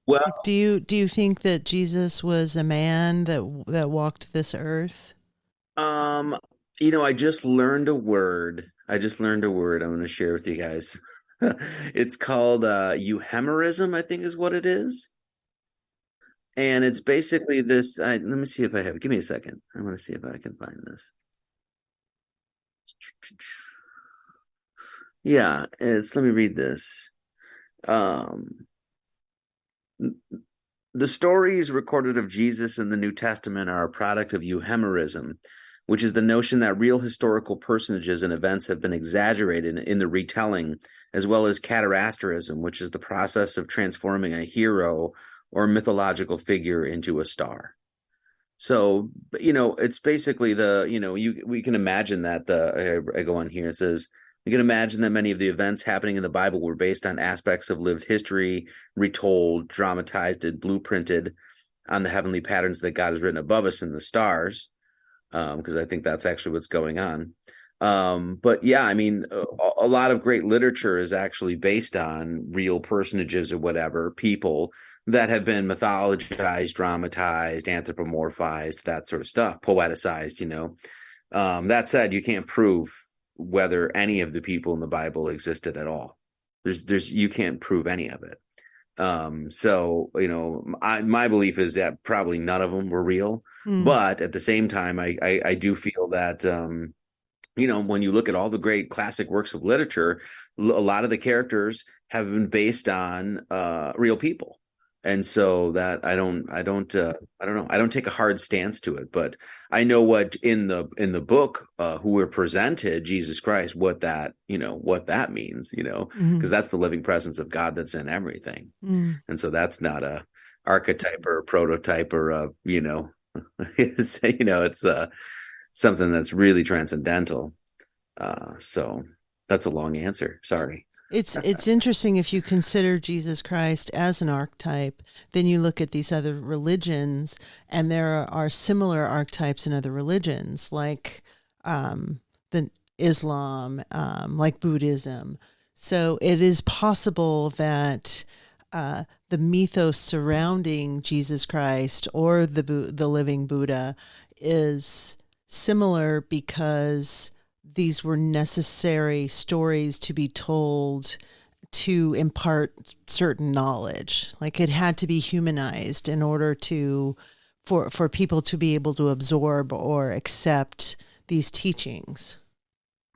well, Like, do you think that Jesus was a man that walked this earth? um, I just learned a word. I'm going to share with you guys. It's called euhemerism, I think is what it is. And it's basically this. Let me see if I have it. Give me a second. I want to see if I can find this. Yeah, let me read this. Um, the stories recorded of Jesus in the New Testament are a product of euhemerism, which is the notion that real historical personages and events have been exaggerated in the retelling, as well as catarasterism, which is the process of transforming a hero or mythological figure into a star. So, it's basically we can imagine that I go on here. It says, we can imagine that many of the events happening in the Bible were based on aspects of lived history, retold, dramatized, and blueprinted on the heavenly patterns that God has written above us in the stars. Because I think that's actually what's going on. But yeah, I mean, a lot of great literature is actually based on real personages or whatever, people that have been mythologized, dramatized, anthropomorphized, that sort of stuff, poeticized. That said, you can't prove whether any of the people in the Bible existed at all. You can't prove any of it. So, my belief is that probably none of them were real. Hmm. But at the same time, I do feel that, when you look at all the great classic works of literature, a lot of the characters have been based on real people. And so that I don't know. I don't take a hard stance to it, but I know what in the book, who we're presented, Jesus Christ, what that means, Hmm. because that's the living presence of God that's in everything. Hmm. And so that's not a archetype or a prototype or it's something that's really transcendental. So that's a long answer. Sorry. It's interesting if you consider Jesus Christ as an archetype, then you look at these other religions, and there are similar archetypes in other religions, like the Islam, like Buddhism. So it is possible that the mythos surrounding Jesus Christ or the living Buddha is similar because these were necessary stories to be told to impart certain knowledge. Like it had to be humanized in order to for people to be able to absorb or accept these teachings.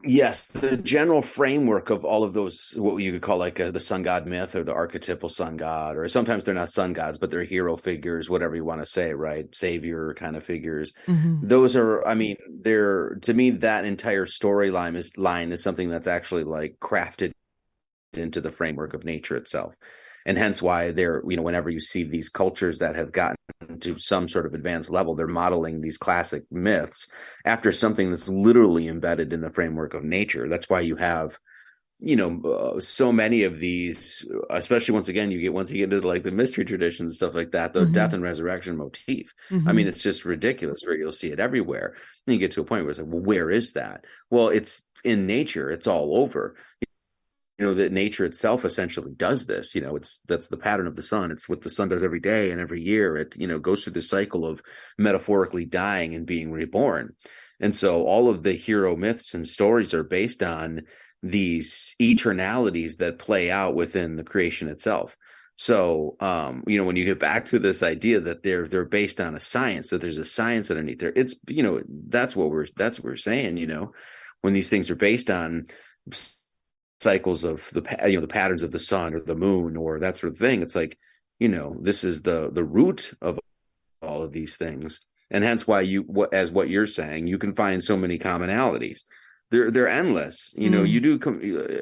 Yes, the general framework of all of those, what you could call like the sun god myth or the archetypal sun god, or sometimes they're not sun gods, but they're hero figures, whatever you want to say, right? Savior kind of figures. Mm-hmm. Those are, I mean, they're, to me, that entire storyline is something that's actually like crafted into the framework of nature itself. And hence why they're, whenever you see these cultures that have gotten to some sort of advanced level, they're modeling these classic myths after something that's literally embedded in the framework of nature. That's why you have, so many of these, especially once you get into like the mystery traditions and stuff like that, the Mm-hmm. death and resurrection motif. I Mm-hmm. mean, it's just ridiculous, right? You'll see it everywhere. And you get to a point where it's like, well, where is that? Well, it's in nature. It's all over. That nature itself essentially does this. That's the pattern of the sun. It's what the sun does every day and every year. It goes through the cycle of metaphorically dying and being reborn. And so all of the hero myths and stories are based on these eternalities that play out within the creation itself. So when you get back to this idea that they're based on a science, that there's a science underneath there, it's that's what we're saying. When these things are based on cycles of the patterns of the sun or the moon or that sort of thing, it's like, this is the root of all of these things. And hence why as what you're saying, you can find so many commonalities. They're endless. You do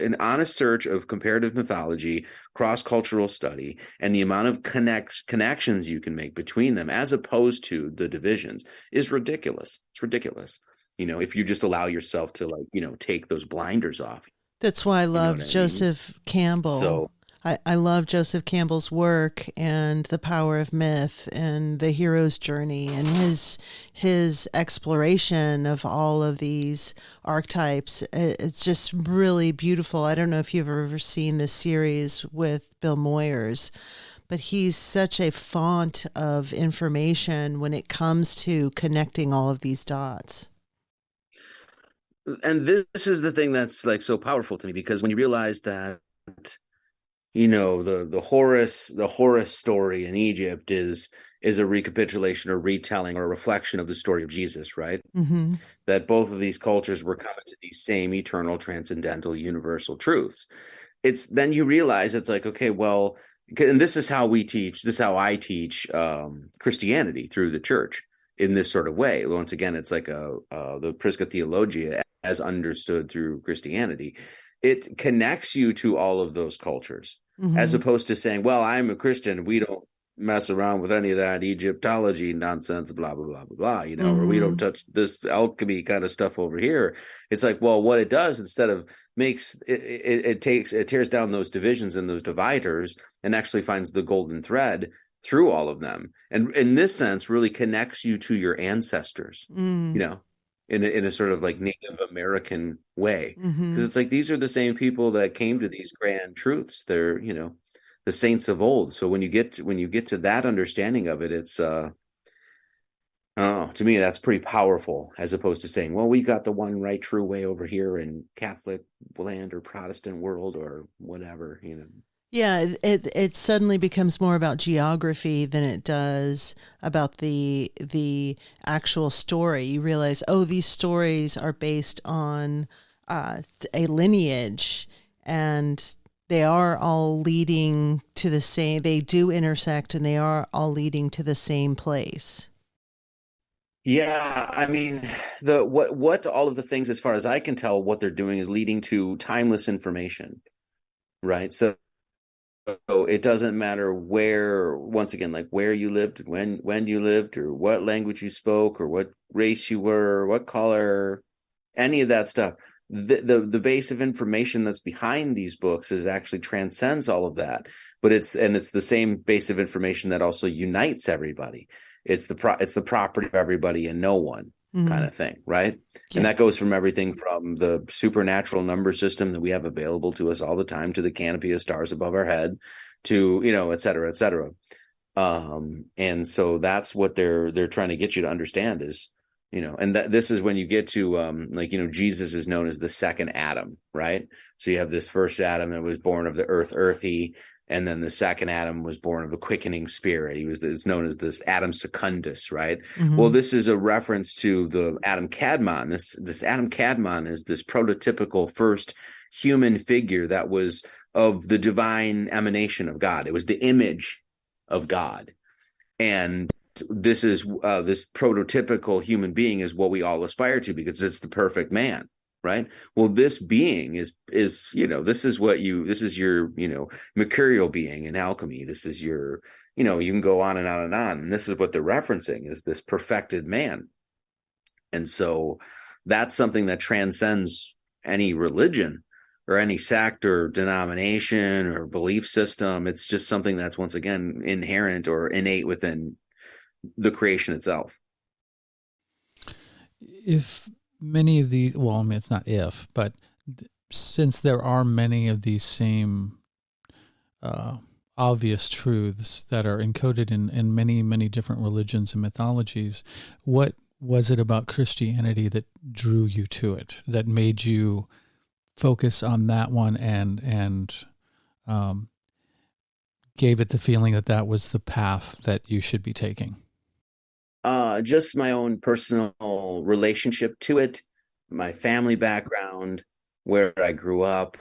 an honest search of comparative mythology, cross-cultural study, and the amount of connections you can make between them as opposed to the divisions is ridiculous. It's ridiculous. If you just allow yourself to take those blinders off. That's why I You know what love I mean? Joseph Campbell. So I love Joseph Campbell's work and the power of myth and the hero's journey and his exploration of all of these archetypes. It's just really beautiful. I don't know if you've ever seen this series with Bill Moyers, but he's such a font of information when it comes to connecting all of these dots. and this is the thing that's like so powerful to me, because when you realize that the Horus story in Egypt is a recapitulation or retelling or a reflection of the story of Jesus, right? Mm-hmm. That both of these cultures were coming to these same eternal, transcendental, universal truths. It's then you realize it's like, okay, well, and this is how I teach Christianity through the church in this sort of way. Once again, it's like the Prisca Theologia as understood through Christianity. It connects you to all of those cultures, as Mm-hmm. opposed to saying, well, I'm a Christian, we don't mess around with any of that Egyptology nonsense, blah, blah, blah, blah, blah, or we don't Mm-hmm. touch this alchemy kind of stuff over here. It's like, well, what it does, instead of it tears down those divisions and those dividers and actually finds the golden thread through all of them. And in this sense, really connects you to your ancestors, Mm-hmm. you know, in a sort of like Native American way. Because Mm-hmm. it's like, these are the same people that came to these grand truths. They're, the saints of old. So when you get to that understanding of it, it's oh, to me that's pretty powerful, as opposed to saying, well, we got the one right true way over here in Catholic land or Protestant world or whatever. Yeah, it suddenly becomes more about geography than it does about the actual story. You realize, oh, these stories are based on a lineage, and they are all leading to the same. They do intersect, and they are all leading to the same place. Yeah, I mean, the what all of the things, as far as I can tell, what they're doing is leading to timeless information, right? So it doesn't matter where, once again, like where you lived, when you lived, or what language you spoke, or what race you were, or what color, any of that stuff. The base of information that's behind these books is actually transcends all of that, but it's the same base of information that also unites everybody. It's the property of everybody and no one, kind Mm, of thing, right? And yeah. that goes from everything from the supernatural number system that we have available to us all the time, to the canopy of stars above our head, to et cetera, et cetera. And so that's what they're trying to get you to understand is, and that this is when you get to Jesus is known as the second Adam, right? So you have this first Adam that was born of the earthy, And then the second Adam was born of a quickening spirit. It's known as this Adam Secundus, right? Mm-hmm. Well, this is a reference to the Adam Kadmon. This Adam Kadmon is this prototypical first human figure that was of the divine emanation of God. It was the image of God. And this is this prototypical human being is what we all aspire to, because it's the perfect man. Right. Well, this being is, this is your, mercurial being in alchemy. This is your, you can go on and on and on. And this is what they're referencing, is this perfected man. And so that's something that transcends any religion or any sect or denomination or belief system. It's just something that's, once again, inherent or innate within the creation itself. If many of these, well, I mean, it's not if, but since there are many of these same obvious truths that are encoded in many, many different religions and mythologies, what was it about Christianity that drew you to it, that made you focus on that one and gave it the feeling that that was the path that you should be taking? Just my own personal relationship to it, my family background, where I grew up,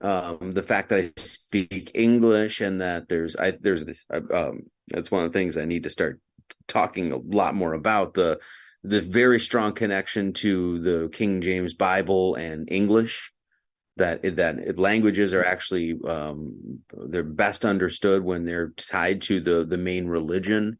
the fact that I speak English, and that there's this. That's one of the things I need to start talking a lot more about, the very strong connection to the King James Bible and English. That languages are actually they're best understood when they're tied to the main religion.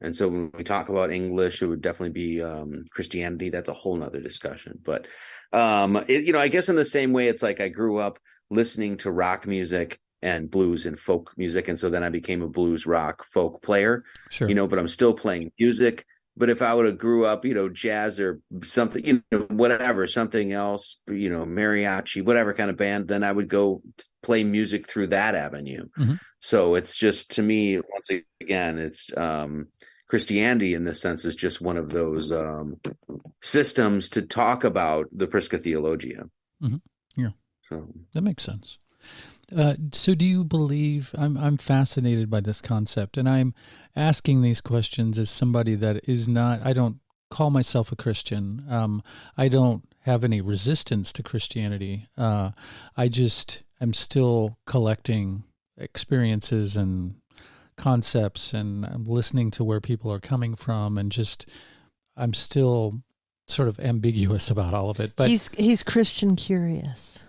And so when we talk about English, it would definitely be Christianity. That's a whole nother discussion. But, I guess in the same way, it's like I grew up listening to rock music and blues and folk music. And so then I became a blues, rock, folk player, Sure. but I'm still playing music. But if I would have grew up, jazz or something, whatever, something else, mariachi, whatever kind of band, then I would go play music through that avenue. Mm-hmm. So it's just, to me, once again, it's Christianity in this sense is just one of those systems to talk about the Prisca Theologia. Mm-hmm. Yeah. So that makes sense. So do you believe, I'm fascinated by this concept, and I'm asking these questions as somebody that is not, I don't call myself a Christian. I don't have any resistance to Christianity. I just am still collecting experiences and concepts, and I'm listening to where people are coming from, and just, I'm still sort of ambiguous about all of it. But he's Christian curious.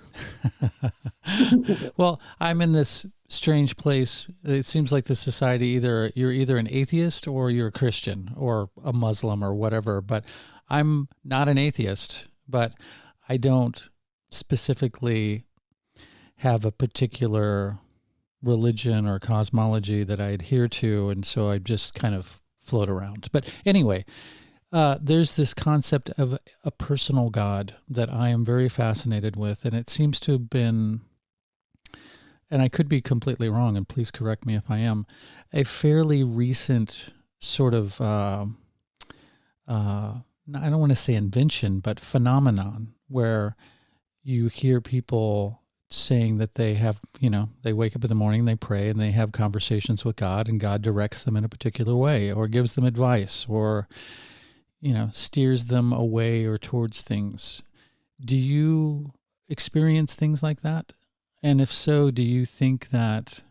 Well, I'm in this strange place. It seems like the society, you're either an atheist or you're a Christian or a Muslim or whatever, but I'm not an atheist, but I don't specifically have a particular religion or cosmology that I adhere to, and so I just kind of float around. But anyway, there's this concept of a personal God that I am very fascinated with, and it seems to have been, and I could be completely wrong, and please correct me if I am, a fairly recent sort of, I don't want to say invention, but phenomenon, where you hear people saying that they have, they wake up in the morning, they pray, and they have conversations with God, and God directs them in a particular way, or gives them advice, or steers them away or towards things. Do you experience things like that? And if so, do you think that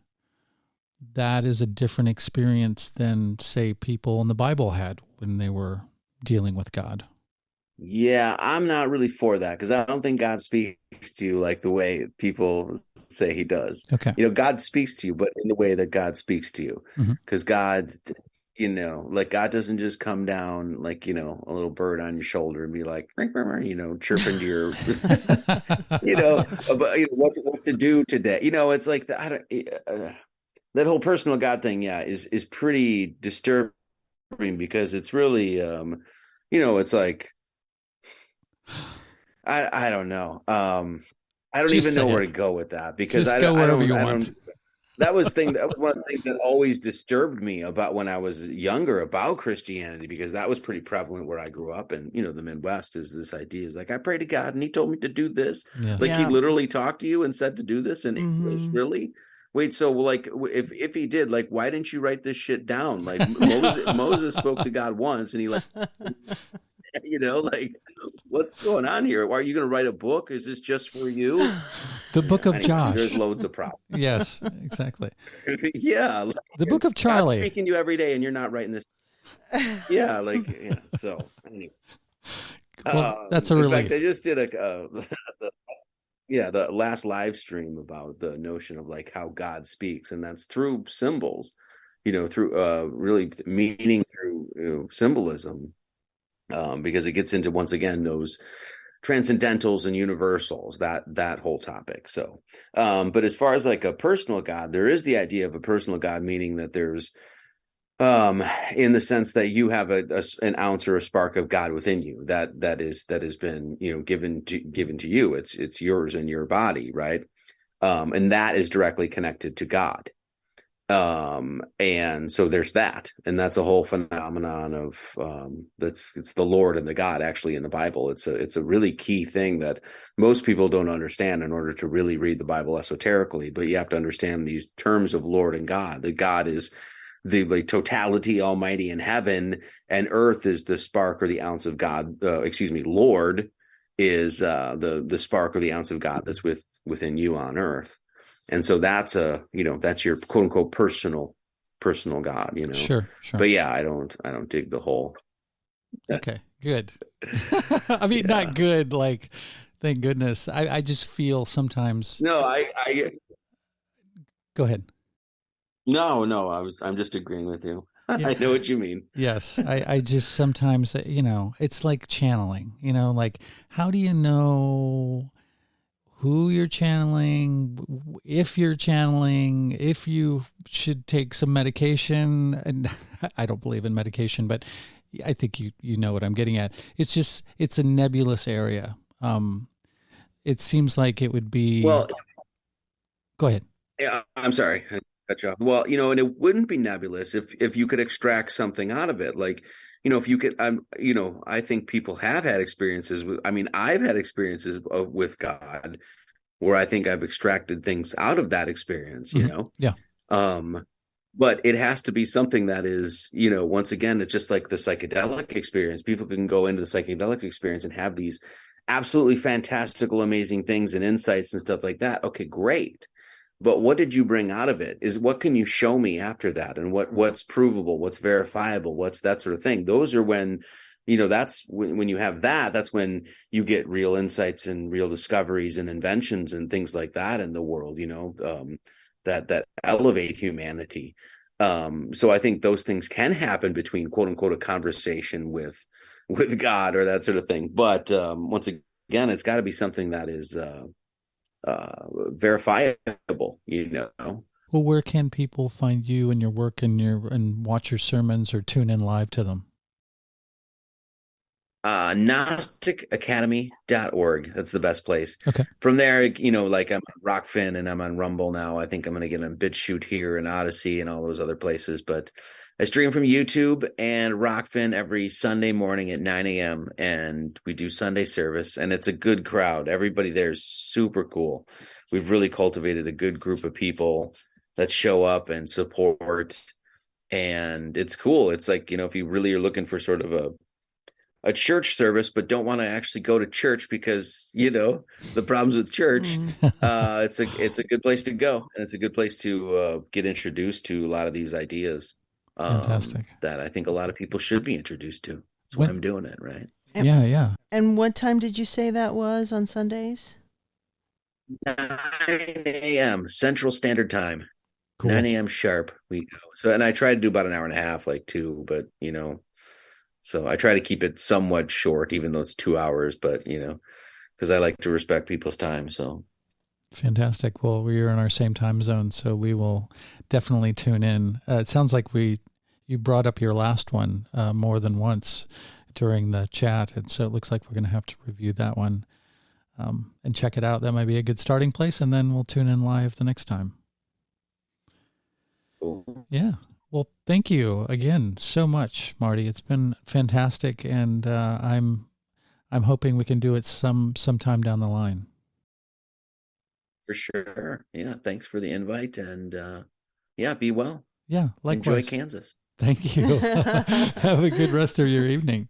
that is a different experience than, say, people in the Bible had when they were dealing with God? Yeah, I'm not really for that, because I don't think God speaks to you like the way people say he does. Okay. God speaks to you, but in the way that God speaks to you. Because God, like God doesn't just come down like, a little bird on your shoulder and be like, chirping to your, about what to do today. It's like that whole personal God thing, is pretty disturbing, because it's really, it's like, I don't know. I don't Just even know say where it. to go with that, because Just I go wherever don't, you I want. don't. That was one of the things that always disturbed me about when I was younger about Christianity, because that was pretty prevalent where I grew up in, the Midwest, is this idea is like, I pray to God and he told me to do this. Yes. Like Yeah. he literally talked to you and said to do this in English, Mm-hmm. really? Wait, so like if he did, like, why didn't you write this shit down? Like Moses spoke to God once, and he like, like, what's going on here? Are you going to write a book? Is this just for you? The Book of Anyway, there's Josh. loads of problems. Yes, exactly. Yeah, like, The Book of God's Charlie. speaking to you every day, and you're not writing this. Yeah, like So anyway, Well, that's a in fact, I relief. just did the last live stream about the notion of like how God speaks, and that's through symbols, through really meaning through symbolism, because it gets into once again those transcendentals and universals, that whole topic. So, but as far as like a personal God, there is the idea of a personal God, meaning that there's in the sense that you have an ounce or a spark of God within you that has been given to you. It's yours in your body, right? And that is directly connected to God. And so there's that, and that's a whole phenomenon of it's the Lord and the God actually in the Bible. It's a really key thing that most people don't understand in order to really read the Bible esoterically. But you have to understand these terms of Lord and God. That God is the like totality almighty in heaven, and earth is the spark or the ounce of God. Lord is the spark or the ounce of God that's within you on earth. And so that's that's your quote unquote personal God, Sure. But yeah, I don't dig the whole. Okay, good. I mean, Yeah. not good, like, thank goodness. I just feel sometimes. No, I Go ahead. no, I'm just agreeing with you. Yeah. I know what you mean. Yes, I just sometimes, it's like channeling, like, how do you know who you're channeling, if you're channeling, if you should take some medication? And I don't believe in medication, but I think you know what I'm getting at. It's a nebulous area. It seems like it would be. Well, Go ahead. yeah, I'm sorry. I cut you off. Well, and it wouldn't be nebulous if you could extract something out of it. Like, if you could, I think people have had experiences with. I mean, I've had experiences with God where I think I've extracted things out of that experience. Mm-hmm. Yeah. But it has to be something that is, once again, it's just like the psychedelic experience. People can go into the psychedelic experience and have these absolutely fantastical, amazing things and insights and stuff like that. Okay, great. But what did you bring out of it? Is what can you show me after that? And what's provable, what's verifiable, what's that sort of thing. Those are when, that's when you have that's when you get real insights and real discoveries and inventions and things like that in the world, that elevate humanity. So I think those things can happen between quote unquote a conversation with God or that sort of thing. But once again, it's got to be something that is verifiable, Well, where can people find you and your work and watch your sermons or tune in live to them? GnosticAcademy.org. That's the best place. Okay. From there, like I'm on Rockfin and I'm on Rumble now. I think I'm going to get on BitChute here and Odyssey and all those other places. But I stream from YouTube and Rockfin every Sunday morning at 9 a.m. And we do Sunday service, and it's a good crowd. Everybody there is super cool. We've really cultivated a good group of people that show up and support. And it's cool. It's like, if you really are looking for sort of a church service, but don't want to actually go to church because, the problems with church, it's a good place to go. And it's a good place to get introduced to a lot of these ideas Fantastic. that I think a lot of people should be introduced to. That's why I'm doing it, right? Yeah. And what time did you say that was on Sundays? 9 a.m. Central Standard Time. Cool. 9 a.m. sharp. We go. So, and I try to do about an hour and a half, like 2, but, so I try to keep it somewhat short, even though it's 2 hours, but, because I like to respect people's time. So fantastic. Well, we are in our same time zone, so we will definitely tune in. It sounds like you brought up your last one more than once during the chat, and so it looks like we're going to have to review that one and check it out. That might be a good starting place, and then we'll tune in live the next time. cool. Yeah. Well, thank you again so much, Marty. It's been fantastic, and I'm hoping we can do it sometime down the line. For sure. Yeah. Thanks for the invite. And yeah, be well. Yeah, Enjoy likewise. Kansas. Thank you. Have a good rest of your evening.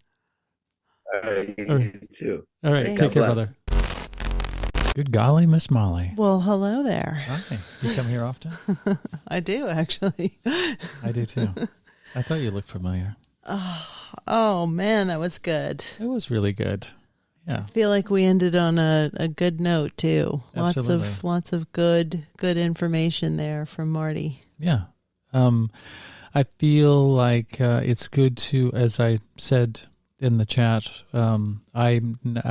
All right. All right. You too. All right. Thanks. Take care, bless. brother. Good golly, Miss Molly. Well, hello there. Hi. You come here often? I do, actually. I do too. I thought you looked familiar. Oh, man, that was good. It was really good. Yeah. I feel like we ended on a good note, too. Absolutely. Lots of good information there from Marty. Yeah. I feel like it's good to, as I said in the chat, I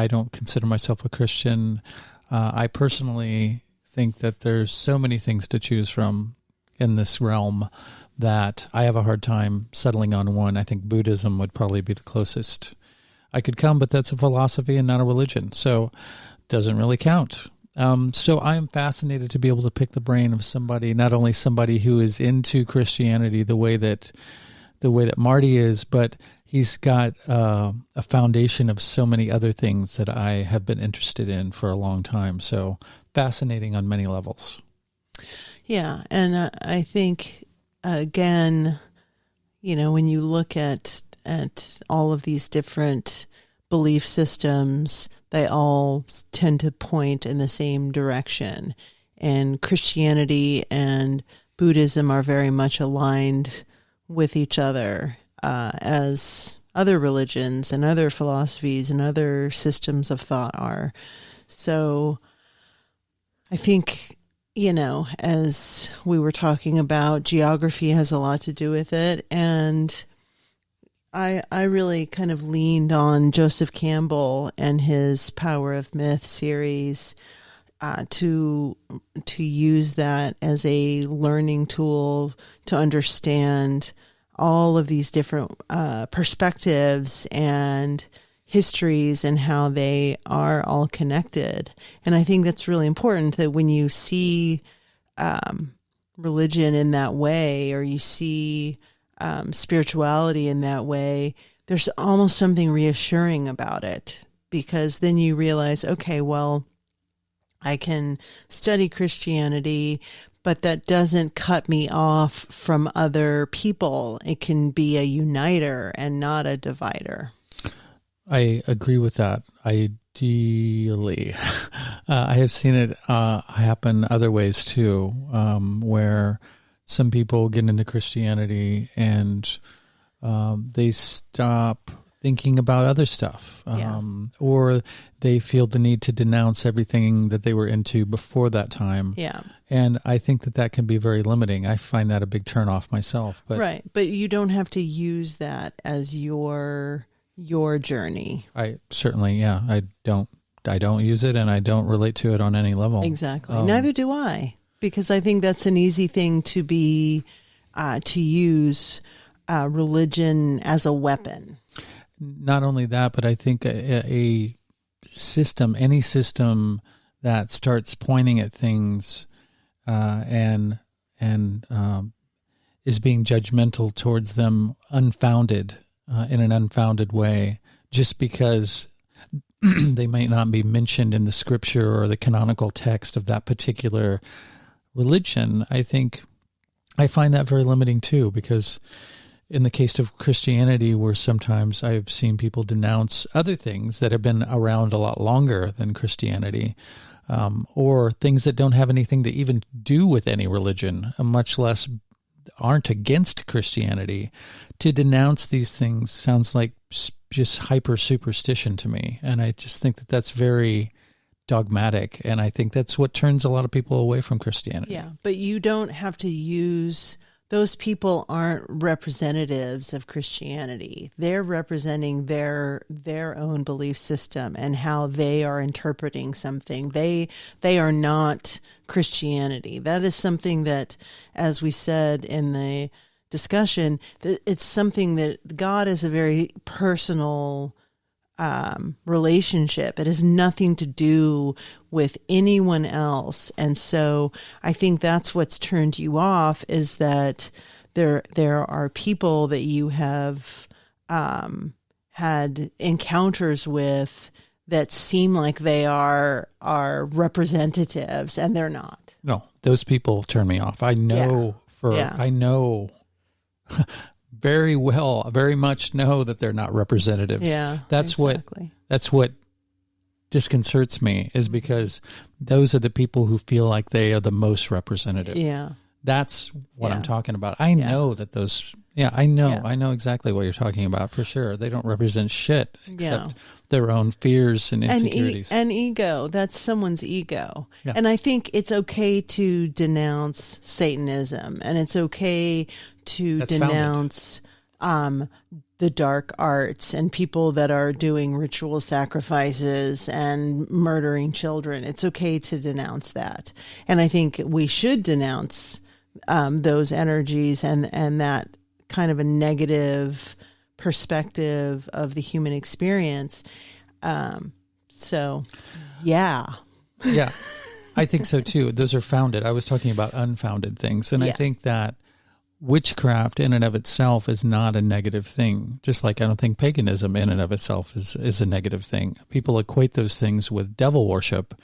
don't consider myself a Christian. I personally think that there's so many things to choose from in this realm that I have a hard time settling on one. I think Buddhism would probably be the closest I could come, but that's a philosophy and not a religion, so it doesn't really count. So I am fascinated to be able to pick the brain of somebody, not only somebody who is into Christianity the way that Marty is, but he's got a foundation of so many other things that I have been interested in for a long time. So fascinating on many levels. Yeah, and I think, again, when you look at all of these different belief systems, they all tend to point in the same direction. And Christianity and Buddhism are very much aligned with each other, as other religions and other philosophies and other systems of thought are. So I think, as we were talking about, geography has a lot to do with it. And I really kind of leaned on Joseph Campbell and his Power of Myth series to use that as a learning tool to understand all of these different perspectives and histories and how they are all connected. And I think that's really important, that when you see religion in that way, or you see spirituality in that way, there's almost something reassuring about it, because then you realize, okay, well, I can study Christianity, but that doesn't cut me off from other people. It can be a uniter and not a divider. I agree with that. Ideally, I have seen it happen other ways too, where some people get into Christianity and they stop thinking about other stuff, or they feel the need to denounce everything that they were into before that time. Yeah. And I think that can be very limiting. I find that a big turnoff myself. But right. But you don't have to use that as your journey. I certainly, I don't use it, and I don't relate to it on any level. Exactly. Neither do I, because I think that's an easy thing to be, to use religion as a weapon. Not only that, but I think a system, any system that starts pointing at things and is being judgmental towards them, unfounded, in an unfounded way, just because they might not be mentioned in the scripture or the canonical text of that particular religion, I find that very limiting too, because in the case of Christianity, where sometimes I've seen people denounce other things that have been around a lot longer than Christianity, or things that don't have anything to even do with any religion, much less aren't against Christianity, to denounce these things sounds like just hyper superstition to me. And I just think that's very dogmatic. And I think that's what turns a lot of people away from Christianity. Yeah, but you don't have to use... Those people aren't representatives of Christianity. They're representing their own belief system and how they are interpreting something. They are not Christianity. That is something that, as we said in the discussion, it's something that God is a very personal relationship. It has nothing to do with anyone else. And so I think that's what's turned you off, is that there are people that you have had encounters with that seem like they are representatives, and they're not. No, those people turn me off. I know I know very well, very much know that they're not representatives. Yeah, that's exactly. what disconcerts me, is because those are the people who feel like they are the most representative. Yeah. That's what I'm talking about. I know that those, I know. Yeah. I know exactly what you're talking about for sure. They don't represent shit except their own fears and insecurities. And ego. That's someone's ego. Yeah. And I think it's okay to denounce Satanism, and it's okay to denounce the dark arts and people that are doing ritual sacrifices and murdering children. It's okay to denounce that. And I think we should denounce those energies and that kind of a negative perspective of the human experience. So, yeah. Yeah, I think so too. Those are founded. I was talking about unfounded things. And I think that witchcraft in and of itself is not a negative thing. Just like I don't think paganism in and of itself is a negative thing. People equate those things with devil worship.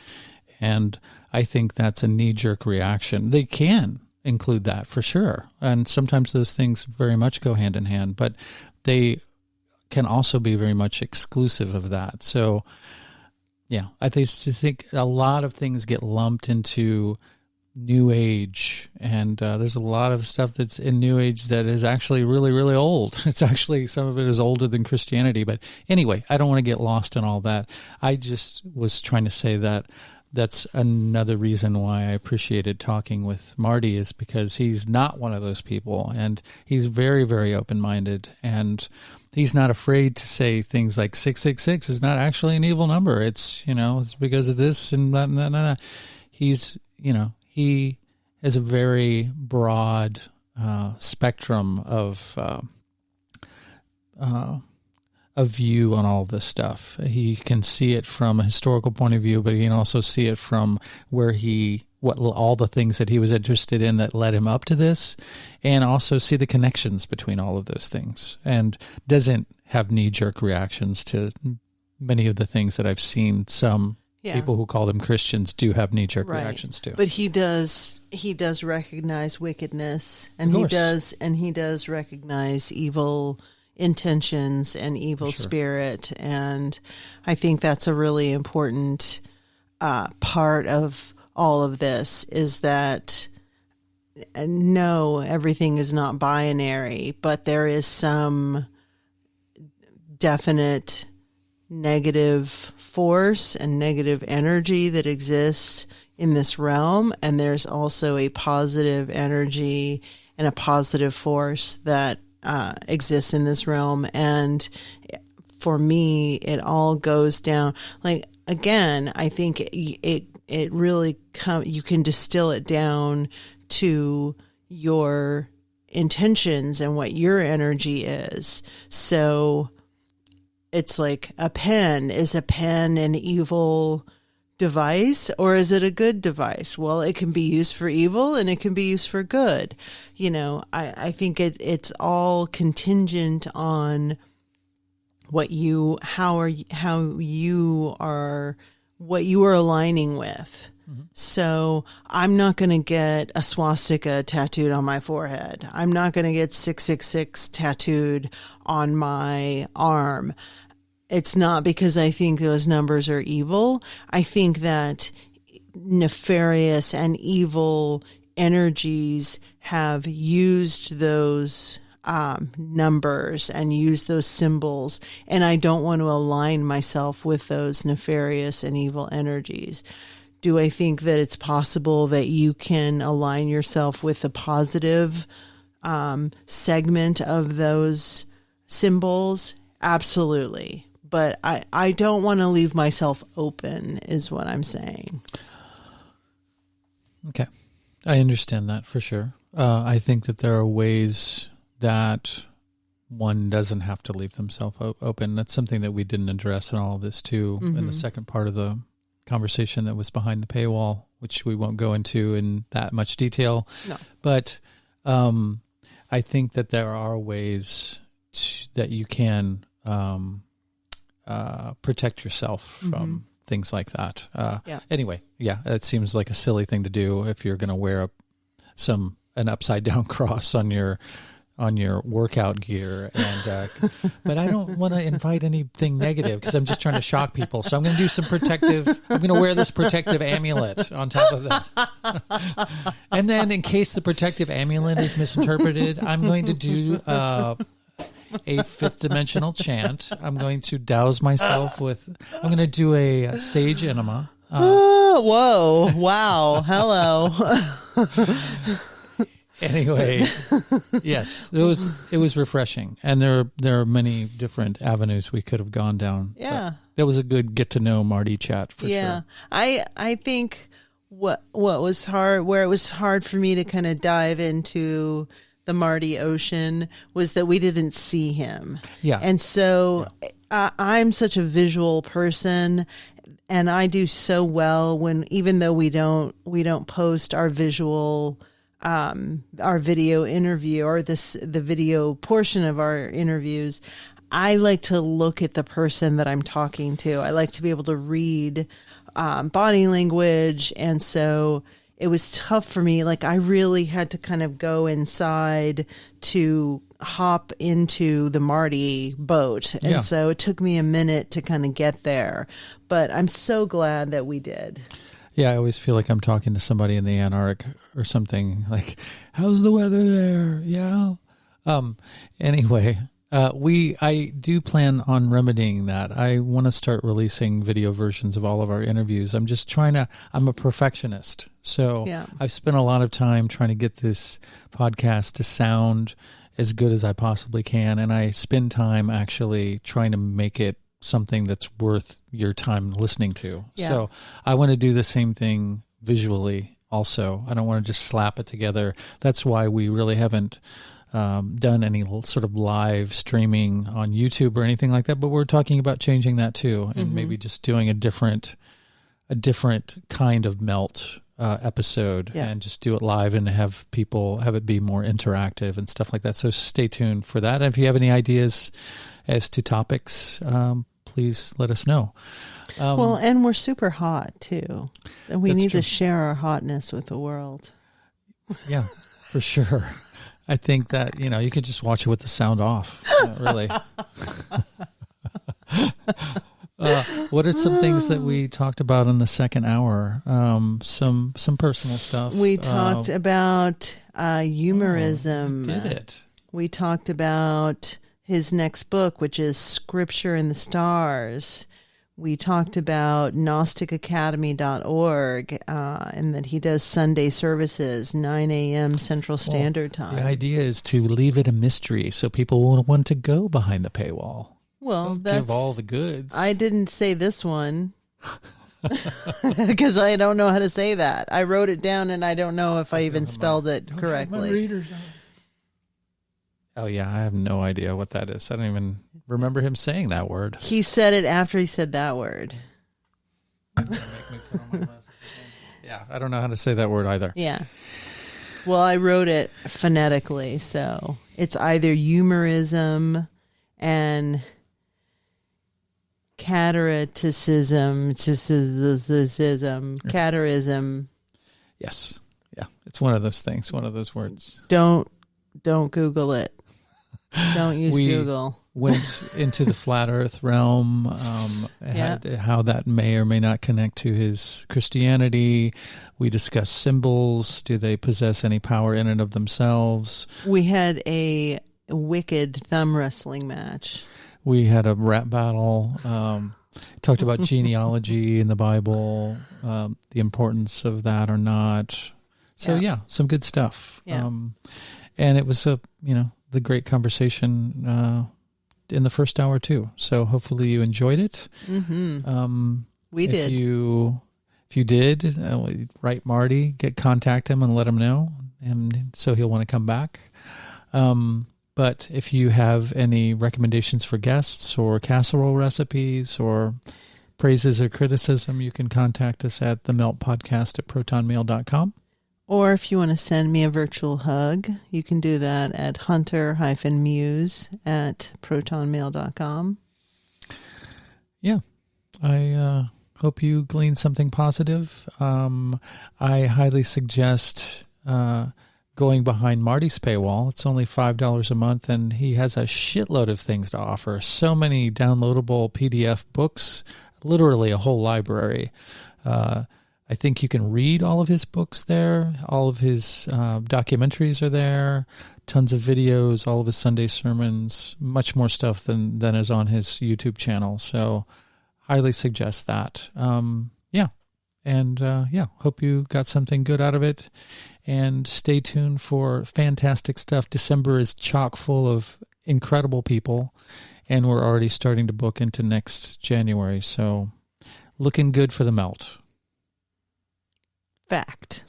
And I think that's a knee-jerk reaction. They can include that for sure. And sometimes those things very much go hand in hand, but they can also be very much exclusive of that. So, yeah, I think a lot of things get lumped into New Age, and there's a lot of stuff that's in New Age that is actually really, really old. It's actually, some of it is older than Christianity. But anyway, I don't want to get lost in all that. I just was trying to say that that's another reason why I appreciated talking with Marty, is because he's not one of those people, and he's very, very open-minded, and he's not afraid to say things like 666 is not actually an evil number. It's, it's because of this and that and that and that. He's, he has a very broad spectrum of a view on all this stuff. He can see it from a historical point of view, but he can also see it from where all the things that he was interested in that led him up to this, and also see the connections between all of those things, and doesn't have knee-jerk reactions to many of the things that I've seen some people who call them Christians do have knee-jerk reactions to. But he does recognize wickedness, and he does recognize evil intentions and evil spirit, and I think that's a really important part of all of this, is that no, everything is not binary, but there is some definite negative force and negative energy that exists in this realm, and there's also a positive energy and a positive force that exists in this realm. And for me, it all goes down, like, again, I think it really you can distill it down to your intentions and what your energy is. So it's like, a pen. Is a pen an evil device, or is it a good device? Well, it can be used for evil and it can be used for good. I think it's all contingent on what you are aligning with. Mm-hmm. So I'm not going to get a swastika tattooed on my forehead. I'm not going to get 666 tattooed on my arm. It's not because I think those numbers are evil. I think that nefarious and evil energies have used those numbers and used those symbols, and I don't want to align myself with those nefarious and evil energies. Do I think that it's possible that you can align yourself with a positive segment of those symbols? Absolutely. But I don't want to leave myself open, is what I'm saying. Okay. I understand that for sure. I think that there are ways that one doesn't have to leave themselves open. That's something that we didn't address in all of this too, in the second part of the conversation that was behind the paywall, which we won't go into in that much detail. No. But I think that there are ways that you can protect yourself from things like that. Yeah. Anyway, yeah, it seems like a silly thing to do if you're going to wear an upside down cross on your workout gear, and but I don't want to invite anything negative because I'm just trying to shock people. So I'm going to do some protective. I'm going to wear this protective amulet on top of that, and then in case the protective amulet is misinterpreted, I'm going to do a fifth dimensional chant. I'm going to douse myself with. I'm going to do a sage enema. Whoa! Wow! Hello. Anyway, yes, it was refreshing, and there are many different avenues we could have gone down. Yeah, that was a good get to know Marty chat for sure. I think what was hard, where it was hard for me to kind of dive into the Marty ocean, was that we didn't see him. Yeah, and so I'm such a visual person. And I do so well when, even though we don't post our visual, our video interview or the video portion of our interviews, I like to look at the person that I'm talking to. I like to be able to read body language. And so it was tough for me. Like, I really had to kind of go inside to hop into the Marty boat. And so it took me a minute to kind of get there. But I'm so glad that we did. Yeah, I always feel like I'm talking to somebody in the Antarctic or something. Like, how's the weather there? Yeah. Anyway, I do plan on remedying that. I want to start releasing video versions of all of our interviews. I'm a perfectionist. So I've spent a lot of time trying to get this podcast to sound as good as I possibly can. And I spend time actually trying to make it something that's worth your time listening to. Yeah. So I want to do the same thing visually also. I don't want to just slap it together. That's why we really haven't done any sort of live streaming on YouTube or anything like that, but we're talking about changing that too, and maybe just doing a different kind of melt episode and just do it live and have it be more interactive and stuff like that. So stay tuned for that. And if you have any ideas as to topics, please let us know. Well, and we're super hot too. And we need to share our hotness with the world. Yeah, for sure. I think that, you could just watch it with the sound off, really. What are some things that we talked about in the second hour? Some personal stuff. We talked about humorism. Did it? We talked about his next book, which is Scripture in the Stars. We talked about GnosticAcademy.org and that he does Sunday services, 9 a.m. Central Standard Time. The idea is to leave it a mystery so people will want to go behind the paywall. Well, give all the goods. I didn't say this one because I don't know how to say that. I wrote it down and I don't know if I even spelled it correctly. Oh, yeah, I have no idea what that is. I don't even remember him saying that word. He said it after he said that word. Yeah, I don't know how to say that word either. Yeah. Well, I wrote it phonetically, so it's either humorism and cataracticism, catarism. Yes. Yeah, it's one of those things, one of those words. Don't Google it. Don't use Google. Went into the flat earth realm, how that may or may not connect to his Christianity. We discussed symbols. Do they possess any power in and of themselves? We had a wicked thumb wrestling match. We had a rap battle. Talked about genealogy in the Bible, the importance of that or not. So, some good stuff. Yeah. And it was the great conversation in the first hour too. So hopefully you enjoyed it. Mm-hmm. We did. If you did, write Marty, contact him and let him know, and so he'll want to come back. But if you have any recommendations for guests or casserole recipes or praises or criticism, you can contact us at themeltpodcast@protonmail.com. Or if you want to send me a virtual hug, you can do that at hunter-muse@protonmail.com. Yeah, I hope you glean something positive. I highly suggest going behind Marty's paywall. It's only $5 a month, and he has a shitload of things to offer. So many downloadable PDF books, literally a whole library. I think you can read all of his books there. All of his documentaries are there. Tons of videos, all of his Sunday sermons, much more stuff than is on his YouTube channel. So highly suggest that. Hope you got something good out of it. And stay tuned for fantastic stuff. December is chock full of incredible people, and we're already starting to book into next January. So looking good for the melt. Fact.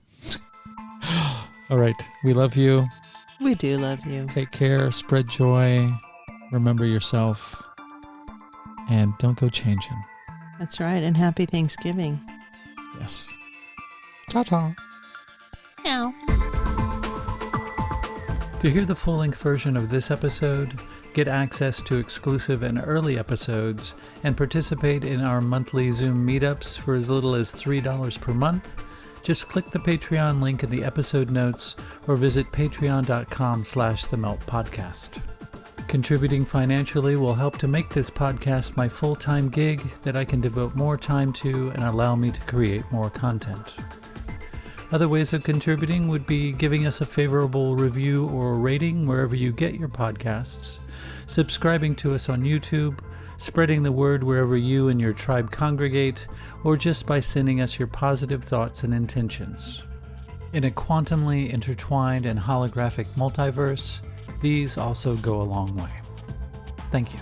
All right. We love you. We do love you. Take care. Spread joy. Remember yourself. And don't go changing. That's right. And happy Thanksgiving. Yes. Ta-ta. Meow. To hear the full-length version of this episode, get access to exclusive and early episodes, and participate in our monthly Zoom meetups for as little as $3 per month, just click the Patreon link in the episode notes or visit patreon.com/themeltpodcast. Contributing financially will help to make this podcast my full-time gig that I can devote more time to and allow me to create more content. Other ways of contributing would be giving us a favorable review or rating wherever you get your podcasts, subscribing to us on YouTube, spreading the word wherever you and your tribe congregate, or just by sending us your positive thoughts and intentions. In a quantumly intertwined and holographic multiverse, these also go a long way. Thank you.